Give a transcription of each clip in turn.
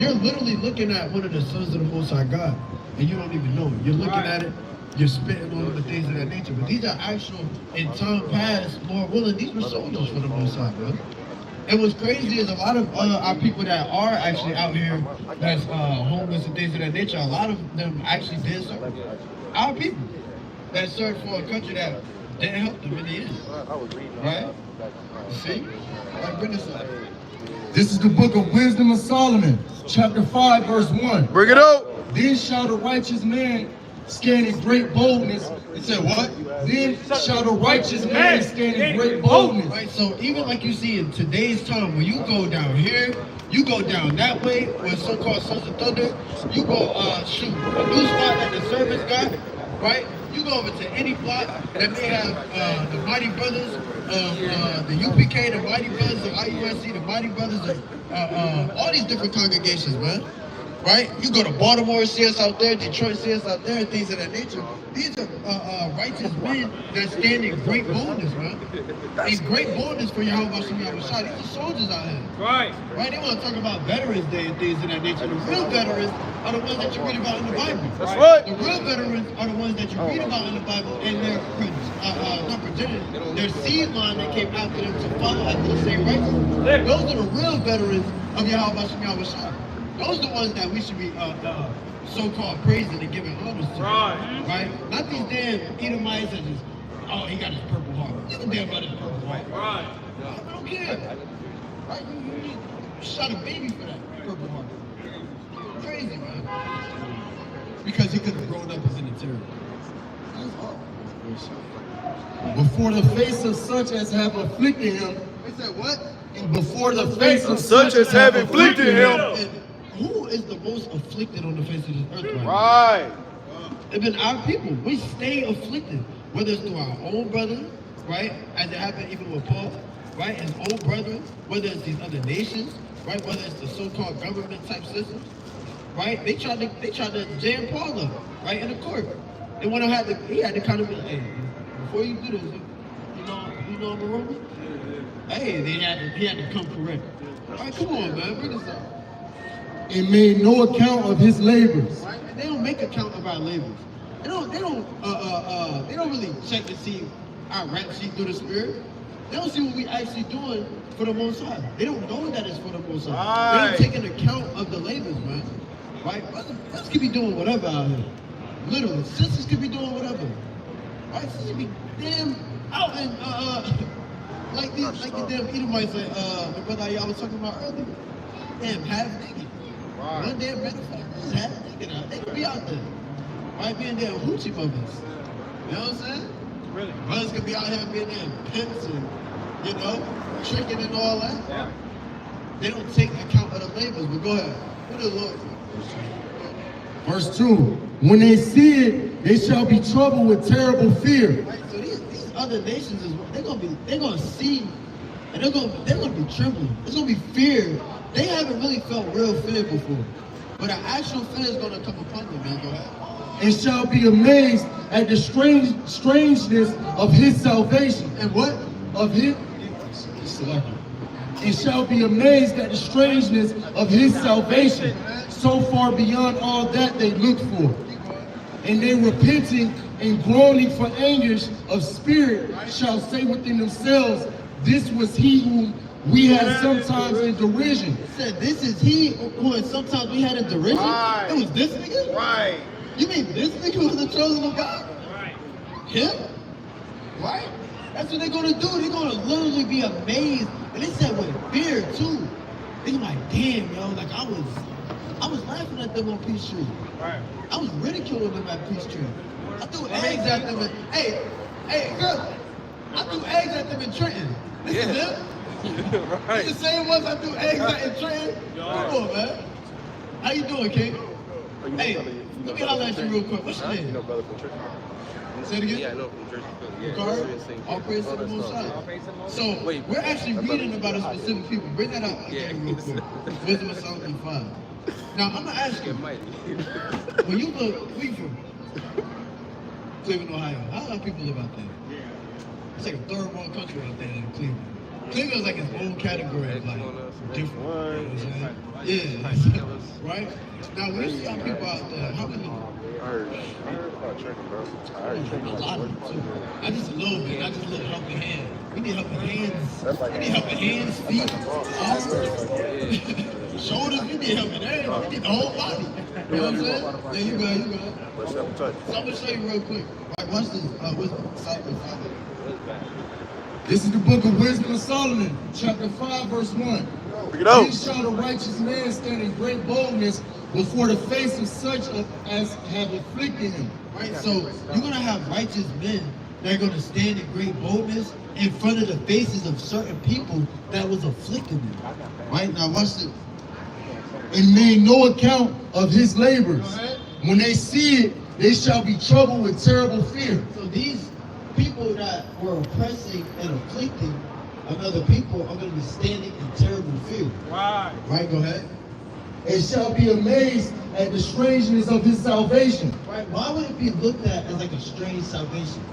You're literally looking at one of the sons of the Most High God, and you don't even know it. You're looking at it, you're spitting on the things of that nature. But these are actual, in time past, Lord willing, these were soldiers for the Most High, bro. And what's crazy is a lot of our people that are actually out here that's homeless and things of that nature, a lot of them actually did serve. Our people that served for a country that didn't help them in the end. Right? You see? Like, bring this up. This is the book of Wisdom of Solomon, chapter 5, verse 1. Bring it up. Then shall the righteous man stand in great boldness. It said what? Then shall the righteous man stand in great boldness. Right, so even like you see in today's time, when you go down here, you go down that way, where so-called Sons of Thunder, you go, shoot, a new spot that the service got, right? You go over to any block that may have the Mighty Brothers, the UPK, the Mighty Brothers, the IUSC, the Mighty Brothers, all these different congregations, man. Right? You go to Baltimore, see us out there, Detroit, see us out there, and things of that nature. These are righteous men that stand in great boldness, man. In great boldness for Yahweh Hashem Yahweh Shai. These are soldiers out here. Right. Right? They want to talk about Veterans Day and things of that nature. The real veterans are the ones that you read about in the Bible. That's right. The real veterans are the ones that you read about in the Bible, and they're not progenitor, their seed line that came after them to follow after the same righteousness. Those are the real veterans of Yahweh Hashem Yahweh Shai. Those are the ones that we should be so-called praising and giving honors to. Right? Not these damn Edomites that just, oh, he got his purple heart. You don't damn about his purple heart. Right. I don't care. Right? You shot a baby for that purple heart. Crazy, man. Because he could have grown up as an interior. That's all. Before the face of such as have afflicted him. They said what? And before the face of Such as have afflicted him. And who is the most afflicted on the face of this earth right now? Right. It's been our people. We stay afflicted, whether it's through our own brother, right? As it happened even with Paul, right? His own brethren, whether it's these other nations, right? Whether it's the so-called government type systems, right? They tried to jam Paul up, right, in the court. And when he had to kind of be like, hey, before you do this, you know I'm a Roman? Hey, he had to come correct. All right, come on, man, bring this up. And made no account of his labors. Right? They don't make account of our labors. They don't really check to see our rap sheet through the spirit. They don't see what we actually doing for the Most High. They don't know that it's for the Most High. They don't take an account of the labors, man. Right? Brothers could be doing whatever out here. Literally, sisters could be doing whatever. Right? Sisters be damn out and like the damn Edomites that the brother y'all was talking about earlier. Damn half naked. One damn matter of fact, just half naked out. They could be out there. Right? Being damn hoochie mothers. You know what I'm saying? Really? Brothers could be out here being damn pimps and, you know, tricking and all that. Yeah. They don't take account of the labors, but go ahead. What is the Lord? Verse 2. When they see it, they shall be troubled with terrible fear. Right? So these other nations is they're gonna see and they're gonna be trembling. It's gonna be fear. They haven't really felt real fear before. But an actual fear is gonna come upon them, man. Go ahead. And shall be amazed at the strangeness of his salvation. And what? Of his and shall be amazed at the strangeness of his salvation, so far beyond all that they looked for. And they repenting and groaning for anguish of spirit shall say within themselves, this was he whom we had sometimes in derision. It said, this is he who sometimes we had in derision? Right. It was this nigga? Right. You mean this nigga was the chosen of God? Right. Him? Right? That's what they're gonna do. They're gonna literally be amazed. And they said with fear too. They like, damn, yo, like I was laughing at them on Peace Tree. Right. I was ridiculing them at Peace Tree. I threw eggs at them and, hey, girl, I threw eggs at them in Trenton. This is them? Right. It's the same ones I threw eggs at in Trenton? Come on, man. How you doing, King? Hey, let me holler at you real quick. What's your name? You know, brother from church. Say it again? Yeah, I know from church. Yeah, Card? All praise to the Most High. So, Wait, we're actually reading about a specific people. Bring that out Yeah. again real quick. Wisdom of Solomon 5. Now, I'm going to ask you, Mighty. when you look, where you from? Cleveland, Ohio. How do people live out there? It's like a third world country out there in Cleveland. Klingon's like its own category of like different. You know what I'm saying? Yeah. Right? Now when you see how people out there, how many? I heard about training, bro. I heard training. A lot of them too. Not just a little bit, not just a little helping hand. We need helping hands. We need helping hands, feet, arms, shoulders. We need helping everything. We need the whole body. You know what I'm saying? Yeah, you got it. Let's have a touch. So I'm gonna show you real quick. Right, watch this. Wisdom. Solomon. This is the book of Wisdom of Solomon, chapter 5, verse 1. Bring it out. Then shall the righteous man stand in great boldness before the face of such as have afflicted him. Right, so you're gonna have righteous men that are gonna stand in great boldness in front of the faces of certain people that was afflicting them. Right, now watch this. And made no account of his labors. When they see it, they shall be troubled with terrible fear. So these people that were oppressing and afflicting another people are gonna be standing in terrible fear. Right. Right, go ahead. And shall be amazed at the strangeness of his salvation. Right, why would it be looked at as like a strange salvation?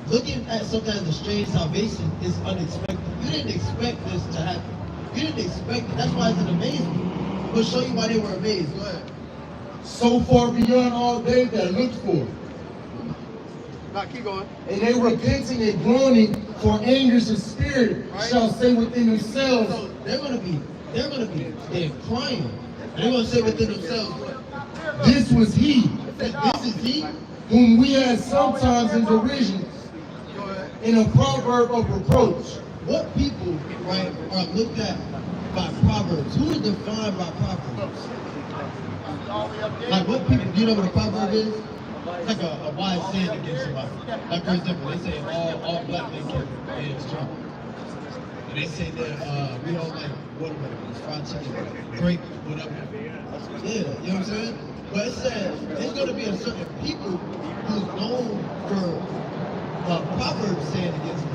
Looking at something as a strange salvation is unexpected. You didn't expect this to happen. You didn't expect it. That's why it's an amazement. We'll show you why they were amazed. Go ahead. So far beyond all they that looked for. Now keep going. And they repenting and groaning for anguish of spirit shall say within themselves. So they're gonna be they're crying. And they're gonna say within themselves, This was he, this is he. whom we had sometimes in derision, in a proverb of reproach. What people, right, are looked at by Proverbs? Who is defined by Proverbs? Like what people, do you know what a proverb is? It's like a wise saying against somebody. Like for example, they say all black men can be in trouble. And they say that we don't like watermelon, fried chicken, grape, whatever. Yeah, you know what I'm saying? But it says there's gonna be a certain people who's known for Proverbs saying against them.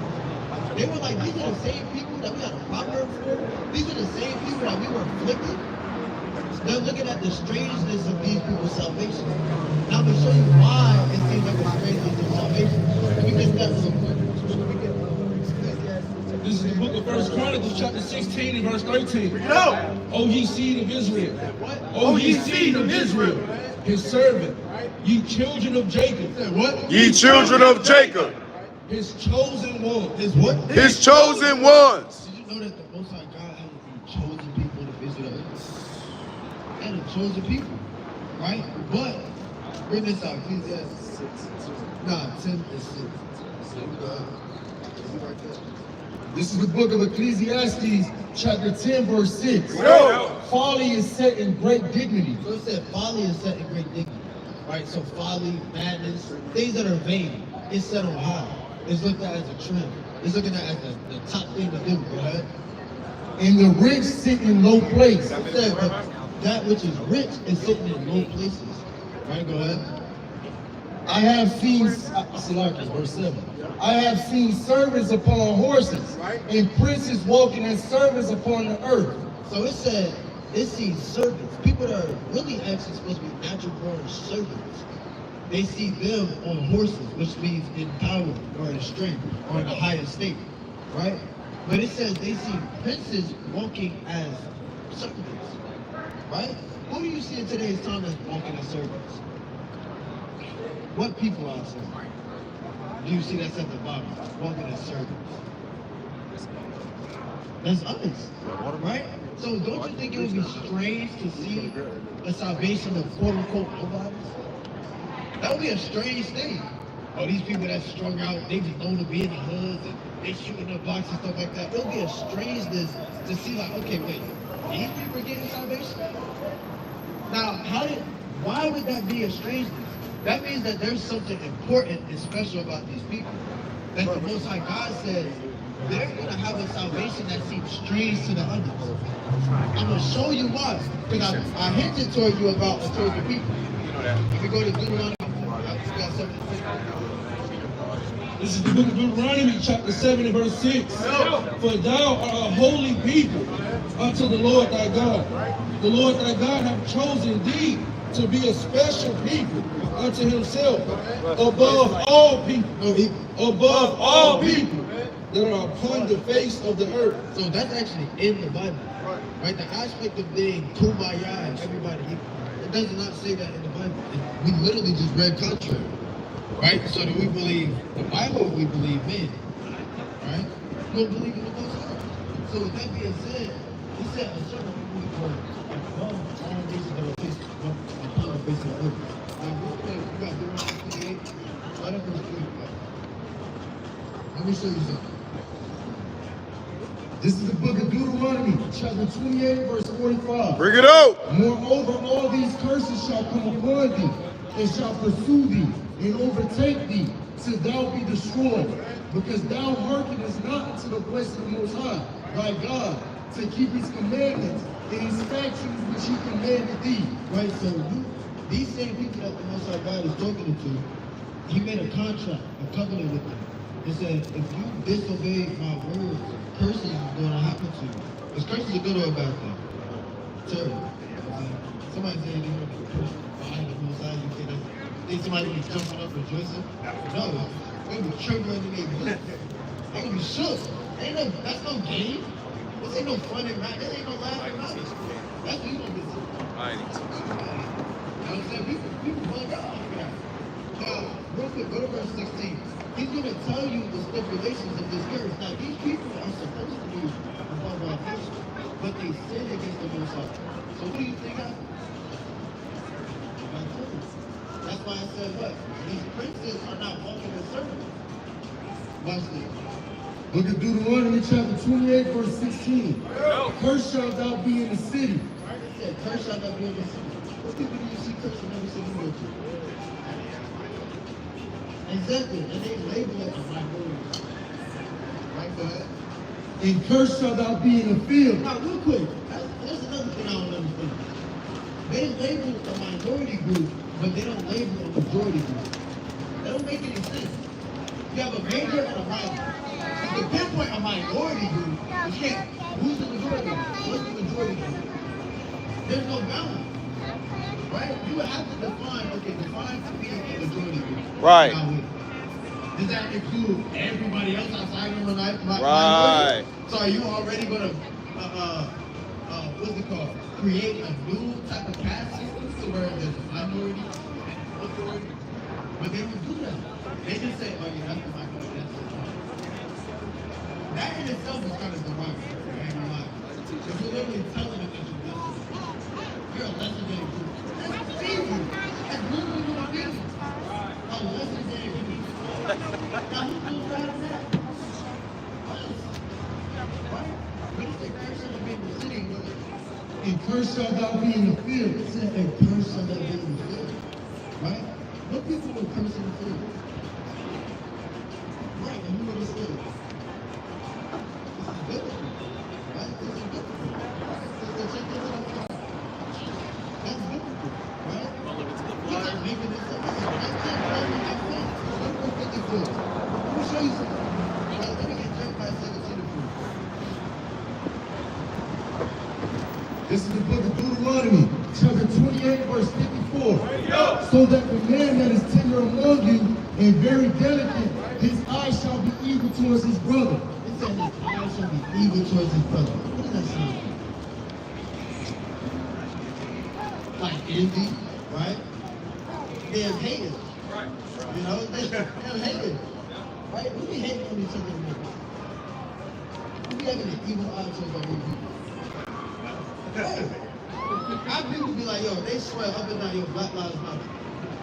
They were like, these are the same people that we had a proverb for. These are the same people that we were afflicted. They're looking at the strangeness of these people's salvation. Now I'm going to show you why it seems like a strangeness of salvation. Let me get that real quick. This is the book of 1 Chronicles, chapter 16 and verse 13. No. O ye seed of Israel. What? O ye seed of Israel, his servant. Ye children of Jacob. What? Ye children of Jacob, His chosen one. His what? his chosen ones. Did you know that the Most High God had the chosen people of Israel? And the chosen people, right? But bring this out, Ecclesiastes 6. Nah, 10 is 6. This is the book of Ecclesiastes, chapter 10, verse 6. Yo. Folly is set in great dignity. So it said folly is set in great dignity, right? So folly, madness, things that are vain, it's set on high. It's looked at as a trend. It's looking at as the top thing to do, right? And the rich sit in low place. It said, but that which is rich is sitting in low places. Right, go ahead. I have seen, verse 7. I have seen servants upon horses, and princes walking as servants upon the earth. So it said, it sees servants, people that are really actually supposed to be natural born servants. They see them on horses, which means in power or in strength or in the highest state, right? But it says they see princes walking as servants, right? Who do you see in today's time that's walking as servants? What people are servants? Do you see that's at the bottom, walking as servants? That's us, right? So don't you think it would be strange to see a salvation of quote-unquote nobodies? That would be a strange thing. Oh, these people that's strung out, they just known to be in the hoods and they shooting the blocks and stuff like that. It would be a strangeness to see like, okay, wait, these people are getting salvation? Now, why would that be a strangeness? That means that there's something important and special about these people. That the Most High God says, they're going to have a salvation that seems strange to the others. I'm going to show you why. Because I hinted towards you about the chosen people. If we go to Deuteronomy, I just got something to say. This is the book of Deuteronomy, chapter 7 and verse 6. For thou art a holy people unto the Lord thy God. The Lord thy God hath chosen thee to be a special people unto himself above all people. Above all people. that are upon the face of the earth. So that's actually in the Bible, right? The aspect of being kumbaya and everybody equal, it does not say that in the Bible. We literally just read contrary, right? So do we believe the Bible or we believe men, right? We don't believe in the Most High. So with that being said, he said a certain people were above all nations that were faced upon the face of the earth. Now, real quick, we got Deuteronomy 28, right up verse 45. Let me show you something. This is the book of Deuteronomy, chapter 28, verse 45. Bring it out. Moreover, all these curses shall come upon thee, and shall pursue thee, and overtake thee, till thou be destroyed. Because thou hearkenest not unto the voice of the Most High, thy God, to keep his commandments and his statutes which he commanded thee. Right, so these same people that the Most High God is talking to, he made a contract, a covenant with them. He said, if you disobey my words, curses is going to happen to you. Because curses are good or a bad thing? Terrible. Somebody saying they want to be pushed behind the Most High, you think somebody will be jumping up rejoicing? No, they will be trembling in their boots. They will be shook. That's no game. This ain't no fun and rap. This ain't no laughing matter. That's what you gonna get to. You know what I'm saying? People bug out for that. Real quick, go to verse 16. He's going to tell you the stipulations of this curse. Now, these people are supposed to be above all nations, but they sin against the Most High. So what do you think happened? That's why I said what? These princes are not walking in circles. Watch this. Book of Deuteronomy, chapter 28, verse 16. Cursed shalt thou be in the city. It said, curse shall not be in the city. What people do you see curse in every city you go to? Exactly, and they label it as minority. Right, go ahead. And cursed shalt thou be in the field. Now, real quick, there's another thing I don't understand. They label a minority group, but they don't label a majority group. That don't make any sense. You have a major and a minor. You can pinpoint a minority group, but you can't. Who's the majority group? What's the majority group? There's no balance. Right? You would have to define to be a majority group. Right. Now, does that include everybody else outside of the minority? Right. So are you already going to, what's it called? Create a new type of caste system to where there's a minority and authority? But they don't do that. They just say, oh yeah, that's the minority, that's the minority. That in itself is kind of derogatory. Because you're literally telling them that you're lesser. You're a lesser than a group. That's easy. That's literally what it is. A lesser than a group. Now who feels bad at that? Right? What is the curse of being in the city? And cursed shalt thou be in the field. It said, and curse shall not be in the field. Right? What people will curse in the field? Right, and who will this is? This is biblical. Right? This is biblical. Right? So check this out. That's biblical. Right? You're not making this up. This is right there. Right? That's it. Look for 54. Let me show you something. Right? Let me get Jeremiah 17 to prove. This is the book of Deuteronomy, chapter 28, verse 54. So that the man that is tender among you and very delicate, his eye shall be evil towards his brother. It said his eye shall be evil towards his brother. What does that sound like? Like envy, right? They're haters. Right. You know, they're haters. Right? We be hating on each other. We be having an evil eye towards other people. Right. Our people be like, yo, they swear up and down, yo, Black Lives Matter.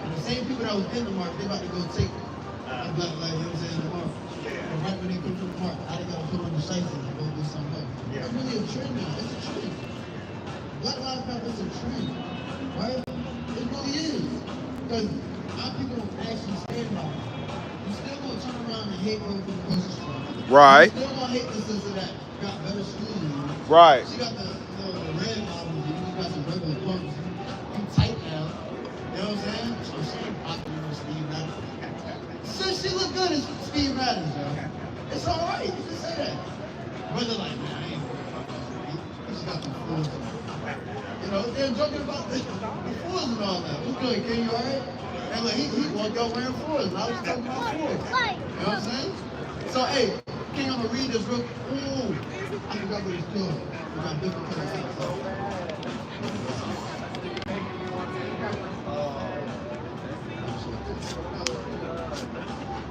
And the same people that was in the march, they about to go take the Black Lives, you know what I'm saying, in the march. And right when they come to the march, now they gotta put on the shiesty and go do something else. It's really a trend now. It's a trend. Black Lives Matter is a trend, right? It really is. Because our people don't actually stand by it. You still gonna turn around and hate her for the person strong. Right. You still gonna hate the sister that got better schools than you. Right. She got the red bottoms, and you got some regular pumps. You tight now. You know what I'm saying? So she ain't popular with Steve Madden. So she look good as Steve Madden, yo. It's alright, you can say that. Brother like, man, I ain't worried about that. She got the fools. You know, they're joking about the fools and all that. What's good, King? You alright? And like, he walked out wearing fools, and I was talking about fools. You know what I'm saying? So, hey, Okay, I'm gonna read this real. Ooh, I forgot what it's called. We got different colors.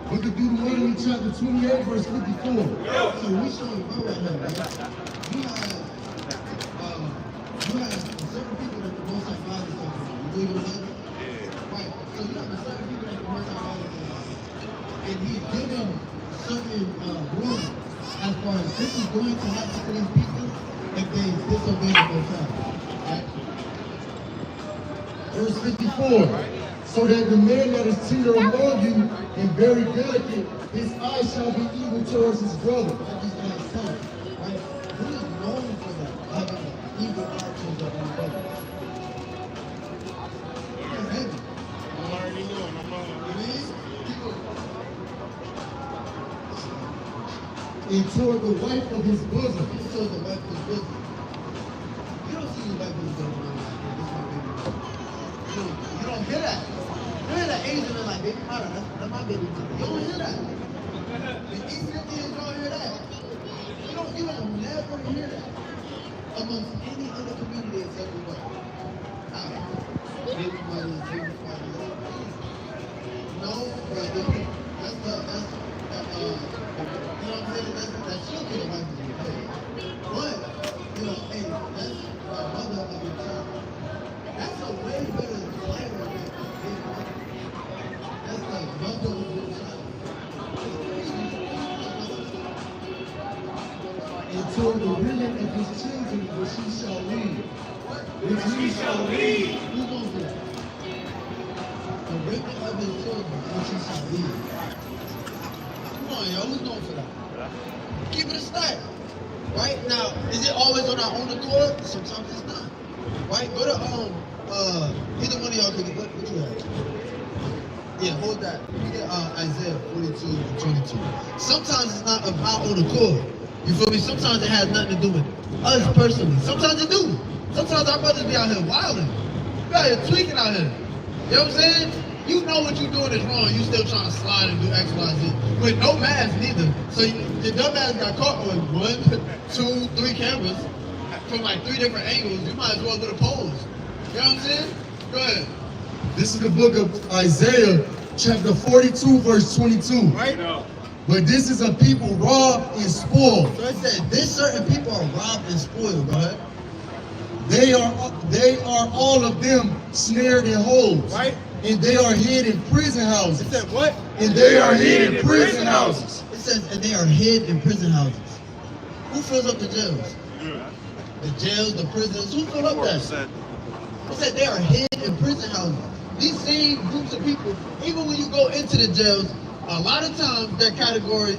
Book of Deuteronomy chapter 28, verse 54. So we showing the right now, right? You have certain people that the Most High God is talking about. You believe in that? Right. So you have certain people that the Most High God is talking about. And He's giving certain rules as far as this is going to happen to these people if they disobey the Most High. Right? Verse 54. So that the man that is tender among you and very delicate, his eye shall be evil towards his brother. Like these guys tell us, right? Who is known for that? Having evil actions of his brother. That's heavy. I'm already knowing. And toward the wife of his bosom. He told the wife of his bosom. You don't see your wife of his bosom like that. This my baby. You don't hear that. You hear that Asian and like, baby, that's my baby. You don't hear that. The East Indians don't hear that. You don't never hear that amongst any other community except for what? Baby mothers, baby fathers. No, brother. That's you know what I'm saying? That's still the wife of your baby. But, you know, hey, that's the mother of your child. That's a way better flavor than baby mother. That's like mother of your child. And toward the women of his children, which he shall lead. Which he shall lead. Who's going to do that? The women of his children, which he shall lead. Come on, yo, who's going for that? Keep it a stack. Right? Now, is it always on our own accord? Sometimes it's not. Right? Go to either one of y'all can get what you have. Yeah, hold that. You get Isaiah 42 and 22. Sometimes it's not of our own accord. You feel me? Sometimes it has nothing to do with us personally. Sometimes it do. Sometimes our brothers be out here wilding. You out here tweaking out here. You know what I'm saying? You know what you're doing is wrong. You still trying to slide and do X, Y, Z. With no mask neither. So your dumb ass got caught on 1, 2, 3 cameras from like 3 different angles. You might as well get a pose. You know what I'm saying? Go ahead. This is the book of Isaiah, chapter 42, verse 22. Right? But this is a people robbed and spoiled. So it said, this certain people are robbed and spoiled, right? They are all of them snared in holes. Right? And they are hid in prison houses. It said what? And they are hid in prison houses. It says, and they are hid in prison houses. Who fills up the jails? The jails, the prisons, who fill up that? 4%. It said they are hid in prison houses. These same groups of people, even when you go into the jails, a lot of times their category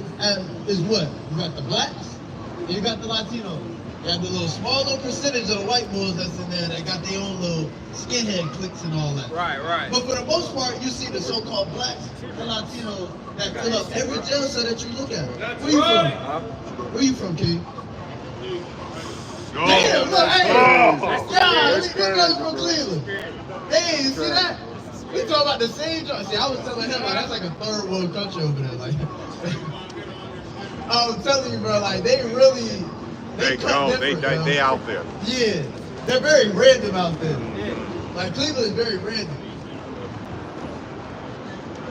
is what? You got the blacks and you got the Latinos. You have the little small little percentage of the white boys that's in there that got their own little skinhead cliques and all that. Right. But for the most part, you see the so-called blacks and Latinos that fill up every jail cell that you look at. That's Where you right. from? Where you from, King? Go. Damn, look, hey! Oh. Yeah, these guys from Cleveland. Hey, you see that? We talking about the same joint. See, I was telling him, like, that's like a third world country over there. Like, I'm telling you, bro, like, they really, They cut go. different, bro. They out there. Yeah, they're very random out there. Like, Cleveland is very random.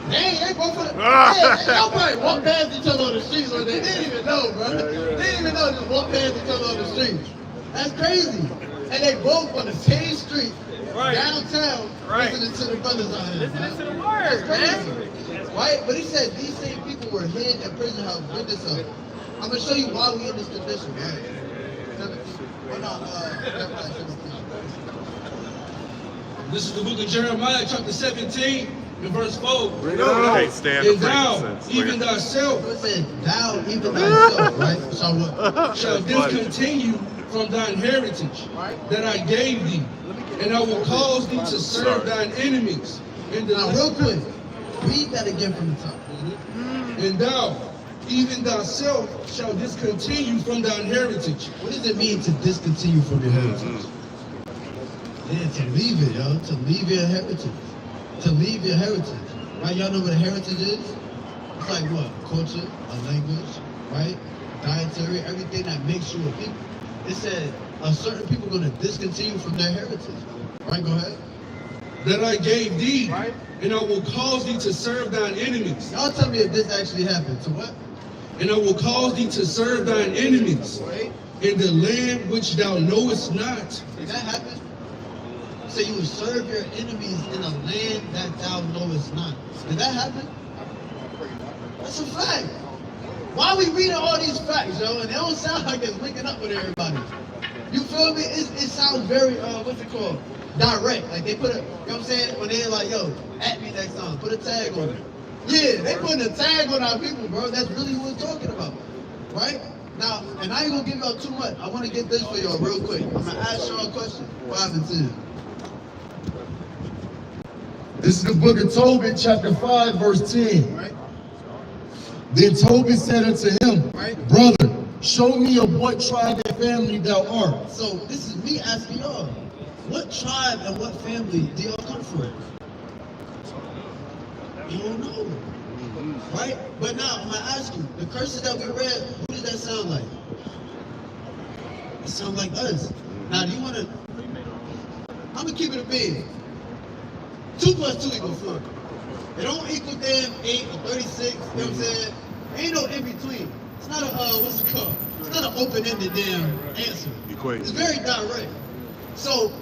They both for the, y'all probably walk past each other on the streets, or they didn't even know, bro. They didn't even know, just walk past each other on the street. That's crazy. And they both on the same street, downtown, listening to the brothers out here. Listening to the That's word, crazy. man. Right? But he said these same people were hid in prison house. Bring this up. I'm going to show you why we in this condition, right? 17. Or not, 17. This is the book of Jeremiah, chapter 17, and verse 4. Can't stand the And thou, frankincense. even thyself, So it said, thou, even thyself, right? So what? shall discontinue from thine heritage that I gave thee, and I will cause thee to serve thine enemies. In the Now, real quick, read that again from the top. And thou, even thyself, shall discontinue from thine heritage. What does it mean to discontinue from your heritage? Yeah, to leave it, yo. To leave your heritage. To leave your heritage. Right? Y'all know what a heritage is? It's like what? Culture, a language, right? dietary, everything that makes you a people. It said certain people are going to discontinue from their heritage. Right, go ahead. That I gave thee, and I will cause thee to serve thine enemies. Y'all tell me if this actually happened. So what? And I will cause thee to serve thine enemies Right? in the land which thou knowest not. Did that happen? So you will serve your enemies in a land that thou knowest not. Did that happen? That's a fact. Why are we reading all these facts, yo? And it don't sound like it's linking up with everybody. You feel me? It sounds very, what's it called? Direct. Like they put a, you know what I'm saying? When they're like, yo, at me next time, put a tag on it. Yeah, they putting a tag on our people, bro. That's really what we're talking about. Right? Now, and I ain't gonna give y'all too much. I wanna get this for y'all real quick. I'm gonna ask y'all a question. 5 and 10. This is the book of Tobit, chapter 5, verse 10. Right? Then Tobit said unto him, Right. Brother, show me of what tribe and family thou art. So this is me asking y'all, what tribe and what family do y'all come from? You don't know. Right? But now I'm gonna ask you, the curses that we read, who does that sound like? It sounds like us. Now do you wanna, I'm gonna keep it a big. 2 plus 2 equals 4. It don't equal damn 8 or 36, you know what I'm saying? Ain't no in between. It's not a, what's it called? It's not an open-ended damn answer. Equation. It's very direct. So,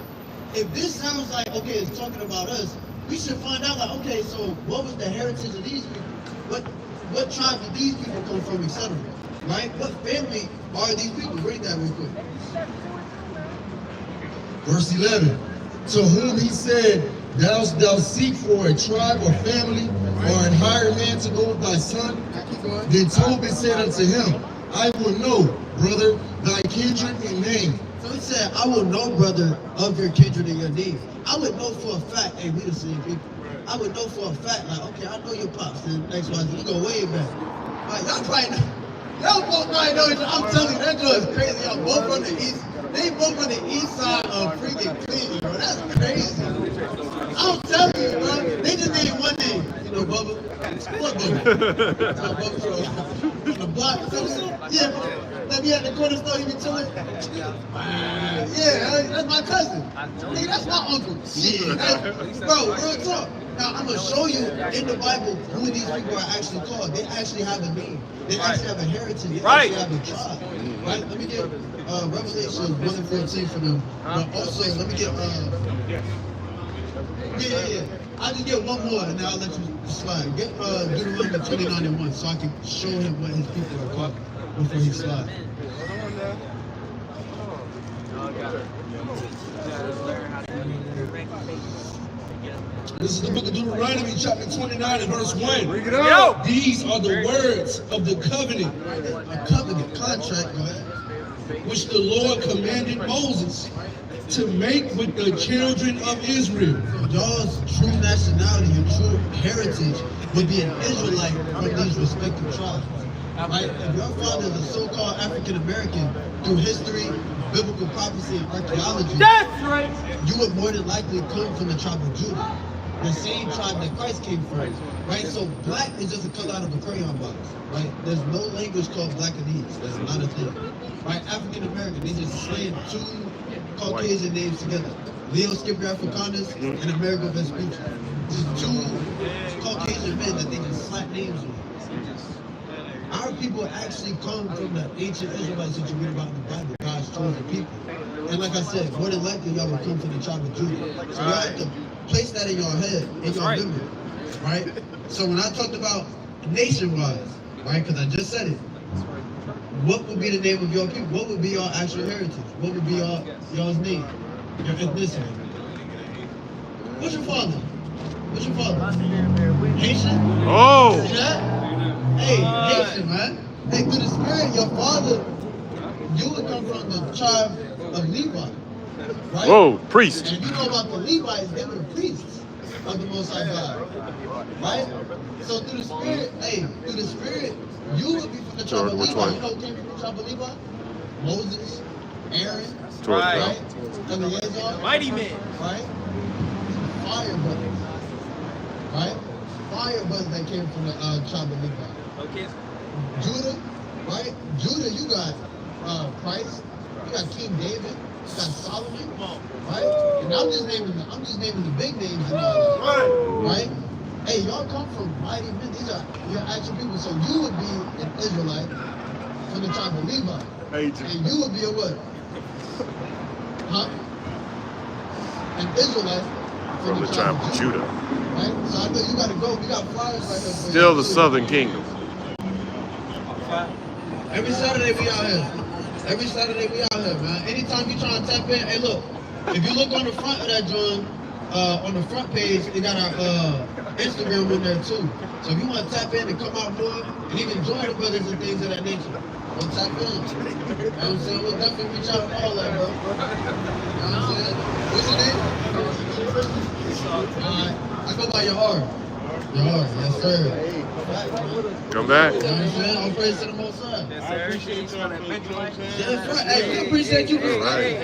if this sounds like, okay, it's talking about us, we should find out, like, okay, so what was the heritage of these people? What tribe did these people come from, etc.? Right? What family are these people? Read that real quick. Verse 11. To whom he said, Thou seek for a tribe or family or an hired man to go with thy son? Then Tobit said unto him, I will know, brother, thy kindred and name. So he said, I will know, brother, of your kindred and your name. I would know for a fact, hey, we the same people. I would know for a fact, like, okay, I know your pops, and next one, you go way back. Like, y'all probably know, y'all both probably know each other. I'm telling you, that joint is crazy. Y'all both from the east, they both on the east side of freaking Cleveland, bro. That's crazy. I'm telling you, bro. They just named one name. You know, Bubba? What Bubba? Bubba from the block. Yeah. Let me at the corner store, you be chilling. Yeah, that's my cousin. Nigga, that's my uncle. Yeah, bro, real talk. Now, I'm going to show you in the Bible who these people are actually called. They actually have a name. They actually have a heritage. They actually have a tribe. Right? Let me get Revelation 1 and 14 for them. But also, let me get... Yeah. I'll just get one more and then I'll let you slide. Get Deuteronomy 29 and 1 so I can show him what his people are called before he slides. This is the book of Deuteronomy, chapter 29 and verse 1. Bring it up. These are the words of the covenant A covenant contract, go ahead. which the Lord commanded Moses to make with the children of Israel. Y'all's true nationality and true heritage would be an Israelite from these respective tribes. Right? If your father is a so-called African American through history, biblical prophecy, and archaeology, That's right. you would more than likely come from the tribe of Judah, the same tribe that Christ came from. Right? So black is just a color out of a crayon box. Right? There's no language called Blackanese. That's not a thing. Right? African American, they just slayed 2 Caucasian names together. Leo Skipper Africanus and Amerigo Vespucci. Just 2 Caucasian men that they just slapped names on. Our people actually come from the ancient Israelites that you read about in the Bible, God's chosen people. And like I said, more than likely y'all will come from the tribe of Judah. So y'all have to place that in your head, in your memory, right? So when I talked about nation-wise, right, because I just said it, what would be the name of your people? What would be your actual heritage? What would be y'all's name? Your ethnicity? What's your father? What's your father? Haitian? Oh. See that? Hey, Haitian, man. Hey, through the spirit, your father, you would come from the tribe of Levi, right? Whoa, priest. And you know about the Levites, they were the priests of the Most High God, right? So through the spirit, you would be from the tribe of Which Levi. one? You know who came from the tribe of Levi? Moses, Aaron, Right. right? Eleazar, Mighty men. right? Fire brothers, right? Fire brothers that came from the tribe of Levi. Okay. Judah, right? Judah, you got Christ, you got King David, you got Solomon, right? And I'm just naming the big names in all that, right? Hey, y'all come from mighty men. These are your actual people. So you would be an Israelite from the tribe of Levi, and you would be a what? Huh? An Israelite From the tribe of Judah. Right? So I know you gotta go. We got flyers right there. Still the southern kingdom. Every Saturday we out here. Every Saturday we out here, man. Anytime you trying to tap in, hey look, if you look on the front of that joint, on the front page, they got our Instagram in there too. So if you want to tap in and come out more and even join the brothers and things of that nature, go tap in. You know what I'm saying? We'll definitely reach out to all that, bro. You know what I'm saying? What's your name? Alright. I go by your heart. Your heart, yes sir. Come back. You know what I'm saying? All praise to the Most High. Yes, sir. I appreciate you on that bench life. That's right. Hey, we appreciate you. Real right.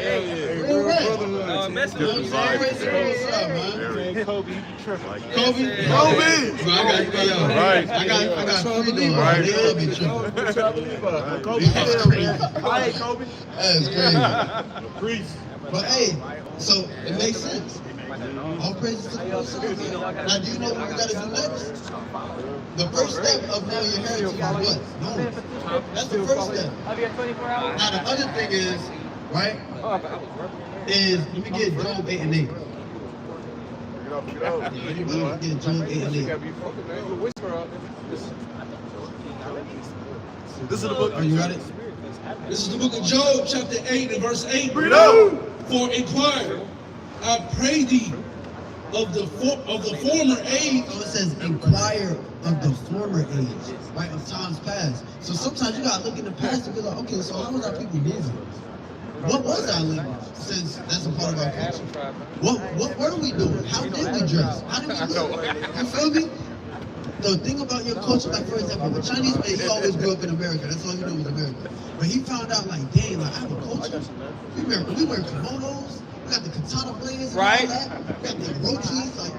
Real right. Messing You know what with I'm you, saying? Praise to the Most High, man. Kobe, you Kobe? Kobe! Bro, I got three dudes. Right. They all be tripping. Kobe. That's crazy. Hi, Kobe. That's crazy. Priest. But hey, so it makes sense. All praises to the Most High. Now, do you know what we got to do next? The first step of knowing your heritage is what? Knowing. That's the first step. I'll be at 24 hours. Now, the other thing is, right, is let me get Job 8 and 8. Let me get Job 8 and 8. This is the book. Are you ready? This is the book of Job, chapter 8 and verse 8. For inquire, I pray thee, of the former age. So it says, inquire of the former age, right, of times past. So sometimes you gotta look in the past and be like, okay, so how was our people busy? What was our language? Since that's a part of our culture. What were we doing? How did we dress? How did we look? You feel me? The thing about your culture, like for example, the Chinese man, he always grew up in America. That's all he knew was America. But he found out like, dang, like I have a culture. We wear kimonos. We got the katana blades and all that. We got the orochis, like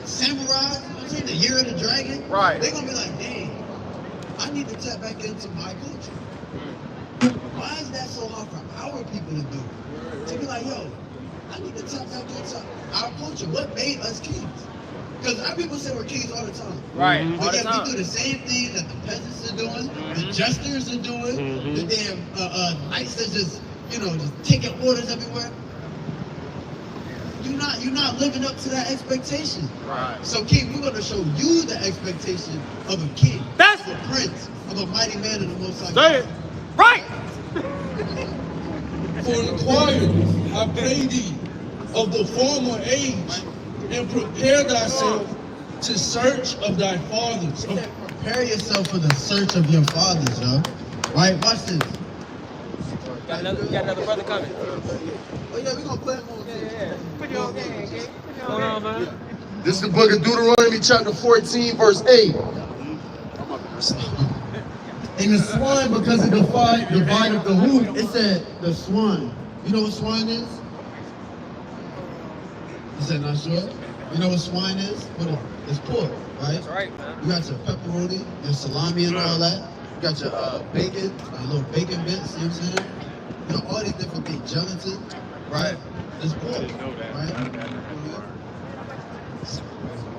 samurai. You know what I'm saying? The Year of the Dragon. Right. They're gonna be like, dang, I need to tap back into my culture. Why is that so hard for our people to do? To be like, yo, I need to tap back into our culture. What made us kings? Because our people say we're kings all the time. Right. But yet we do the same thing that the peasants are doing, the jesters are doing, the damn knights that just, just taking orders everywhere. You're not living up to that expectation. Right. So, king, we're going to show you the expectation of a king, That's of a prince, of a mighty man in the Most High. Say it. right. For inquire, I pray thee, of the former age, and prepare thyself to search of thy fathers. Prepare yourself for the search of your fathers, yo. Right? Watch this. Got another brother coming. Oh, yeah, we're going to play him on Put your own game, King. What's going on, man? This is the book of Deuteronomy chapter 14, verse 8. And the swine, because it divided the hoop. It said the swine. You know what swine is? You said not sure? You know what swine is? What is it? It's pork, right? That's right, man. You got your pepperoni, your salami and all that. You got your bacon, little bacon bits, you know what I'm saying? You know, all these different things. Gelatin, right? It's pork, right?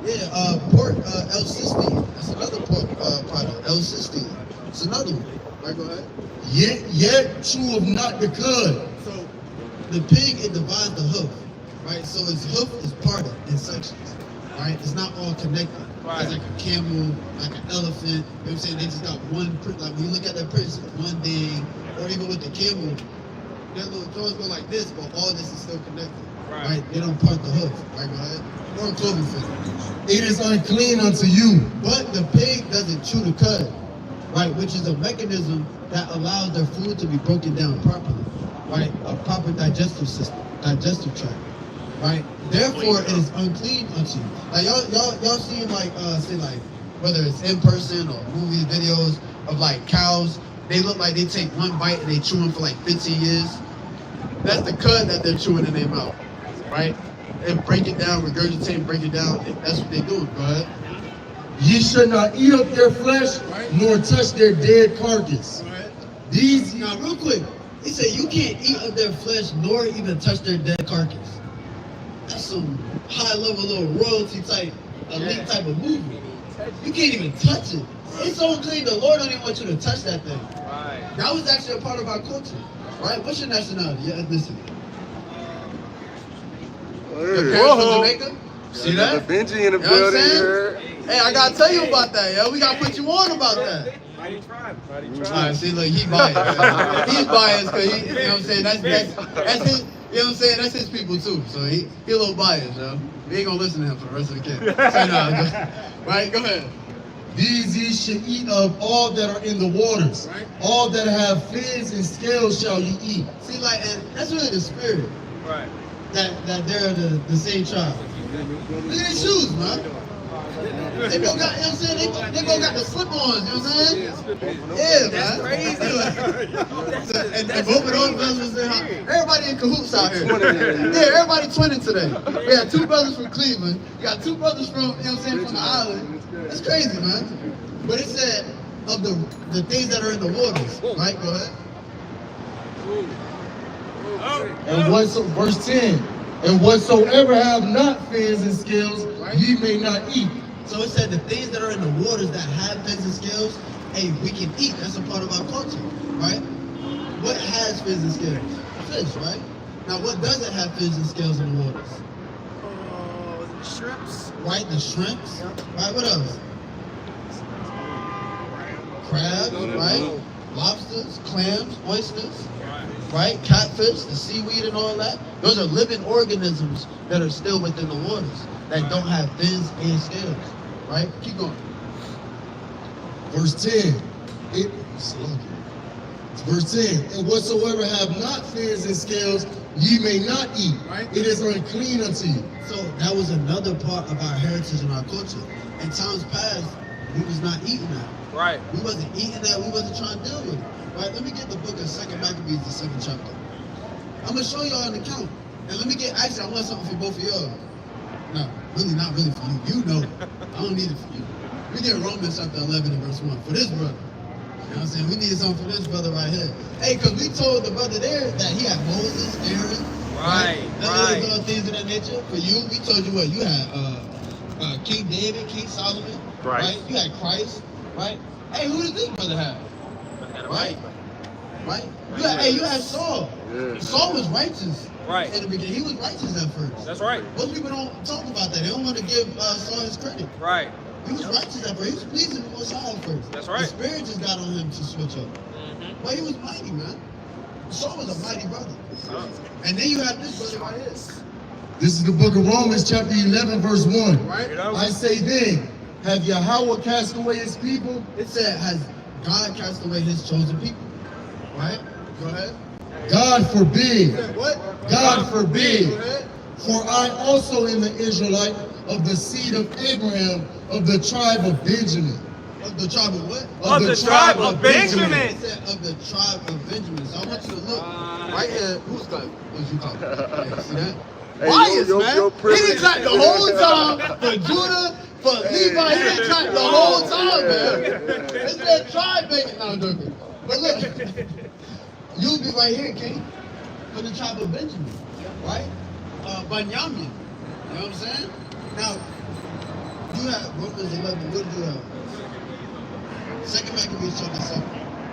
Yeah, pork L-cysteine. That's another pork product. L-cysteine. It's another one. Right, go ahead. Yet cheweth not the cud. So the pig, it divides the hoof, right? So its hoof is parted in sections, right? It's not all connected. Right. It's like a camel, like an elephant. You know what I'm saying? They just got one print. Like when you look at that print, it's one thing. Or even with the camel, their little jaws go like this, but all this is still connected. Right? They don't part the hoof. Right, go ahead. Or a cloven foot. It is unclean unto you. But the pig doesn't chew the cud, right? Which is a mechanism that allows their food to be broken down properly, right? A proper digestive system, digestive tract, right? Therefore, it is unclean unto you. Like y'all seen like say like whether it's in person or movies, videos of like cows. They look like they take one bite and they chew them for like 15 years. That's the cud that they're chewing in their mouth, right? And break it down, regurgitate, break it down. That's what they're doing. Go ahead. Ye shall not eat up their flesh, nor touch their dead carcass. Go ahead. These, Now, real quick, he said you can't eat of their flesh nor even touch their dead carcass. That's some high level little royalty type, elite type of movement. You can't even touch it. It's so unclean, the Lord don't even want you to touch that thing. Right. That was actually a part of our culture, right? What's your nationality, your ethnicity? Your parents from Jamaica? See that? Benji in the You know what I'm building saying? here. Hey, I gotta tell you about that, yo. We gotta put you on about that. Alright, see, look, he biased. He's biased because he, you know what I'm saying? That's his, you know what I'm saying? That's his people too. So he a little biased, yo. We ain't gonna listen to him for the rest of the kid. So, right, go ahead. these ye should eat of all that are in the waters. Right. All that have fins and scales shall ye eat. See, like, and that's really the spirit Right. that they're the same tribe. Look at their shoes, man. They both got, you know what I'm saying? They both got the slip-ons, you know what I'm saying? Yeah, That's man. crazy. And both of those brothers was in here. Everybody in cahoots out here. Yeah, everybody twinning today. We got 2 brothers from Cleveland. You got 2 brothers from, you know what I'm saying, from the island. That's crazy, man. But it said of the things that are in the waters. Right, go ahead. And verse 10, and whatsoever have not fins and scales, ye may not eat. So it said the things that are in the waters that have fins and scales, hey, we can eat. That's a part of our culture, right? What has fins and scales? Fish, right? Now, what doesn't have fins and scales in the waters? Shrimps. Right, the shrimps. Right, what else? Crabs, right? Lobsters, clams, oysters, right? Catfish, the seaweed and all that. Those are living organisms that are still within the waters that don't have fins and scales, right? Keep going. Verse 10, verse 10, and whatsoever have not fins and scales, ye may not eat. Right. It is unclean unto you. So that was another part of our heritage and our culture. In times past, we was not eating that. Right. We wasn't eating that. We wasn't trying to deal with it. Right? Let me get the book of 2nd Maccabees, the 7th chapter. I'm gonna show y'all an account. And let me get, actually, I want something for both of y'all. No, really, not really for you. You know it. I don't need it for you. We get Romans chapter 11 and verse 1 for this brother. You know what I'm saying? We needed something for this brother right here. Hey, because we told the brother there that he had Moses, Aaron, Right, and little things of that nature. For you, we told you what? You had King David, King Solomon, Christ. right? You had Christ, right? Hey, who does this brother have? Right? Right? You had Saul. Yeah. Saul was righteous. Right. In the beginning, he was righteous at first. That's right. Most people don't talk about that. They don't want to give Saul his credit. Right. He was righteous at first. He was pleasing the Most High at first. That's right. The Spirit just got on him to switch up. Mm-hmm. But he was mighty, man. Saul was a mighty brother. And then you have this brother right here. This is the book of Romans, chapter 11, verse 1. Right? I say then, have Yahweh cast away his people? It said, has God cast away his chosen people? Right? Go ahead. God forbid. Said what? God forbid. Go ahead. For I also am an Israelite of the seed of Abraham, of the tribe of Benjamin. Of the tribe of what? Of the tribe of Benjamin. It said of the tribe of Benjamin. So I want you to look right here. Who's talking? Who's you talking? Yeah, see that? Hey, Bias, your man. He privilege. didn't clap the whole time for Judah, for Levi. He didn't clap the whole time, man. It's that tribe making. No, I'm joking. But look, you'll be right here, King, for the tribe of Benjamin, right? Benjamin. You know what I'm saying? Now, you have Romans 11. What did you have? 2nd Maccabees chapter 7.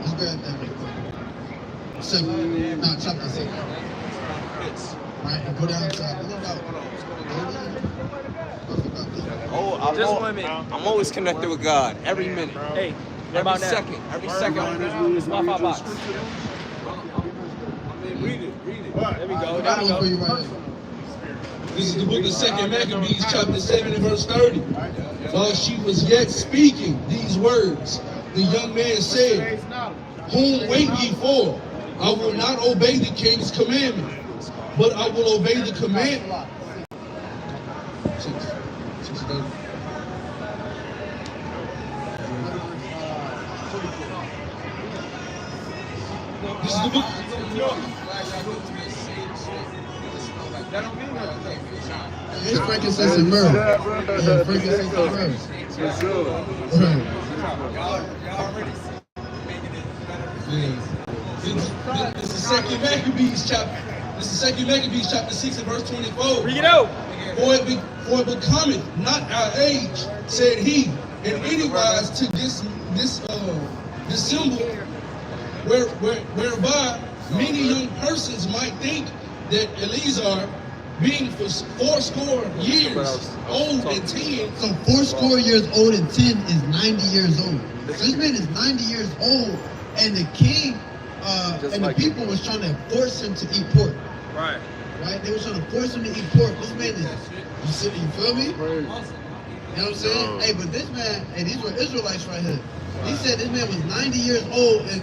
Let's grab that real quick. 7. No, chapter 7. Right, and go down to Just 1 minute. I'm always connected with God every minute, Hey, what every about that? second, every second. Wi-Fi box. Read it. There we go. There Got we one for you go. right here. This is the book of 2nd Maccabees, chapter 7 and verse 30. While she was yet speaking these words, the young man said, whom wait ye for? I will not obey the king's commandment, but I will obey the command. This is the book. It's frankincense and myrrh. Yeah, frankincense and myrrh. For sure. Yeah. This is Second Maccabees chapter 6 and verse 24. Bring it out. For it becometh not our age, said he, in any wise to this symbol, whereby many young persons might think that Eleazar, being for fourscore years old and 10, So 80 years old and 10 is 90 years old. So this man is 90 years old, and the king and the people was trying to force him to eat pork. Right. Right? They were trying to force him to eat pork. This man is, you feel me? You know what I'm saying? Hey, but this man, hey, these were Israelites right here. He said this man was 90 years old and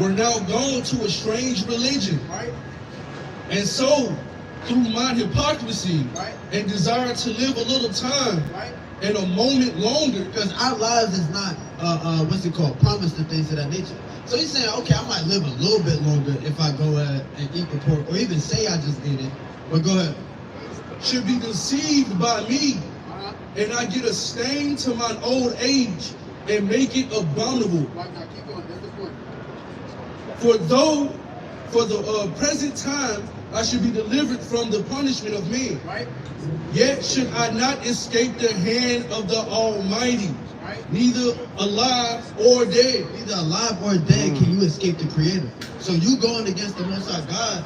were now gone to a strange religion. right? And so, through my hypocrisy Right. and desire to live a little time Right? and a moment longer, Because our lives is not, what's it called, promised and things of that nature. So he's saying, okay, I might live a little bit longer if I go ahead and eat the pork, or even say I just ate it. But go ahead. should be deceived by me, and I get a stain to mine old age and make it abominable. Right, now keep going. That's the point. For though for the present time I should be delivered from the punishment of men, Right? yet should I not escape the hand of the Almighty, Right? neither alive or dead. Either alive or dead, can you escape the Creator? So you going against the Most High God,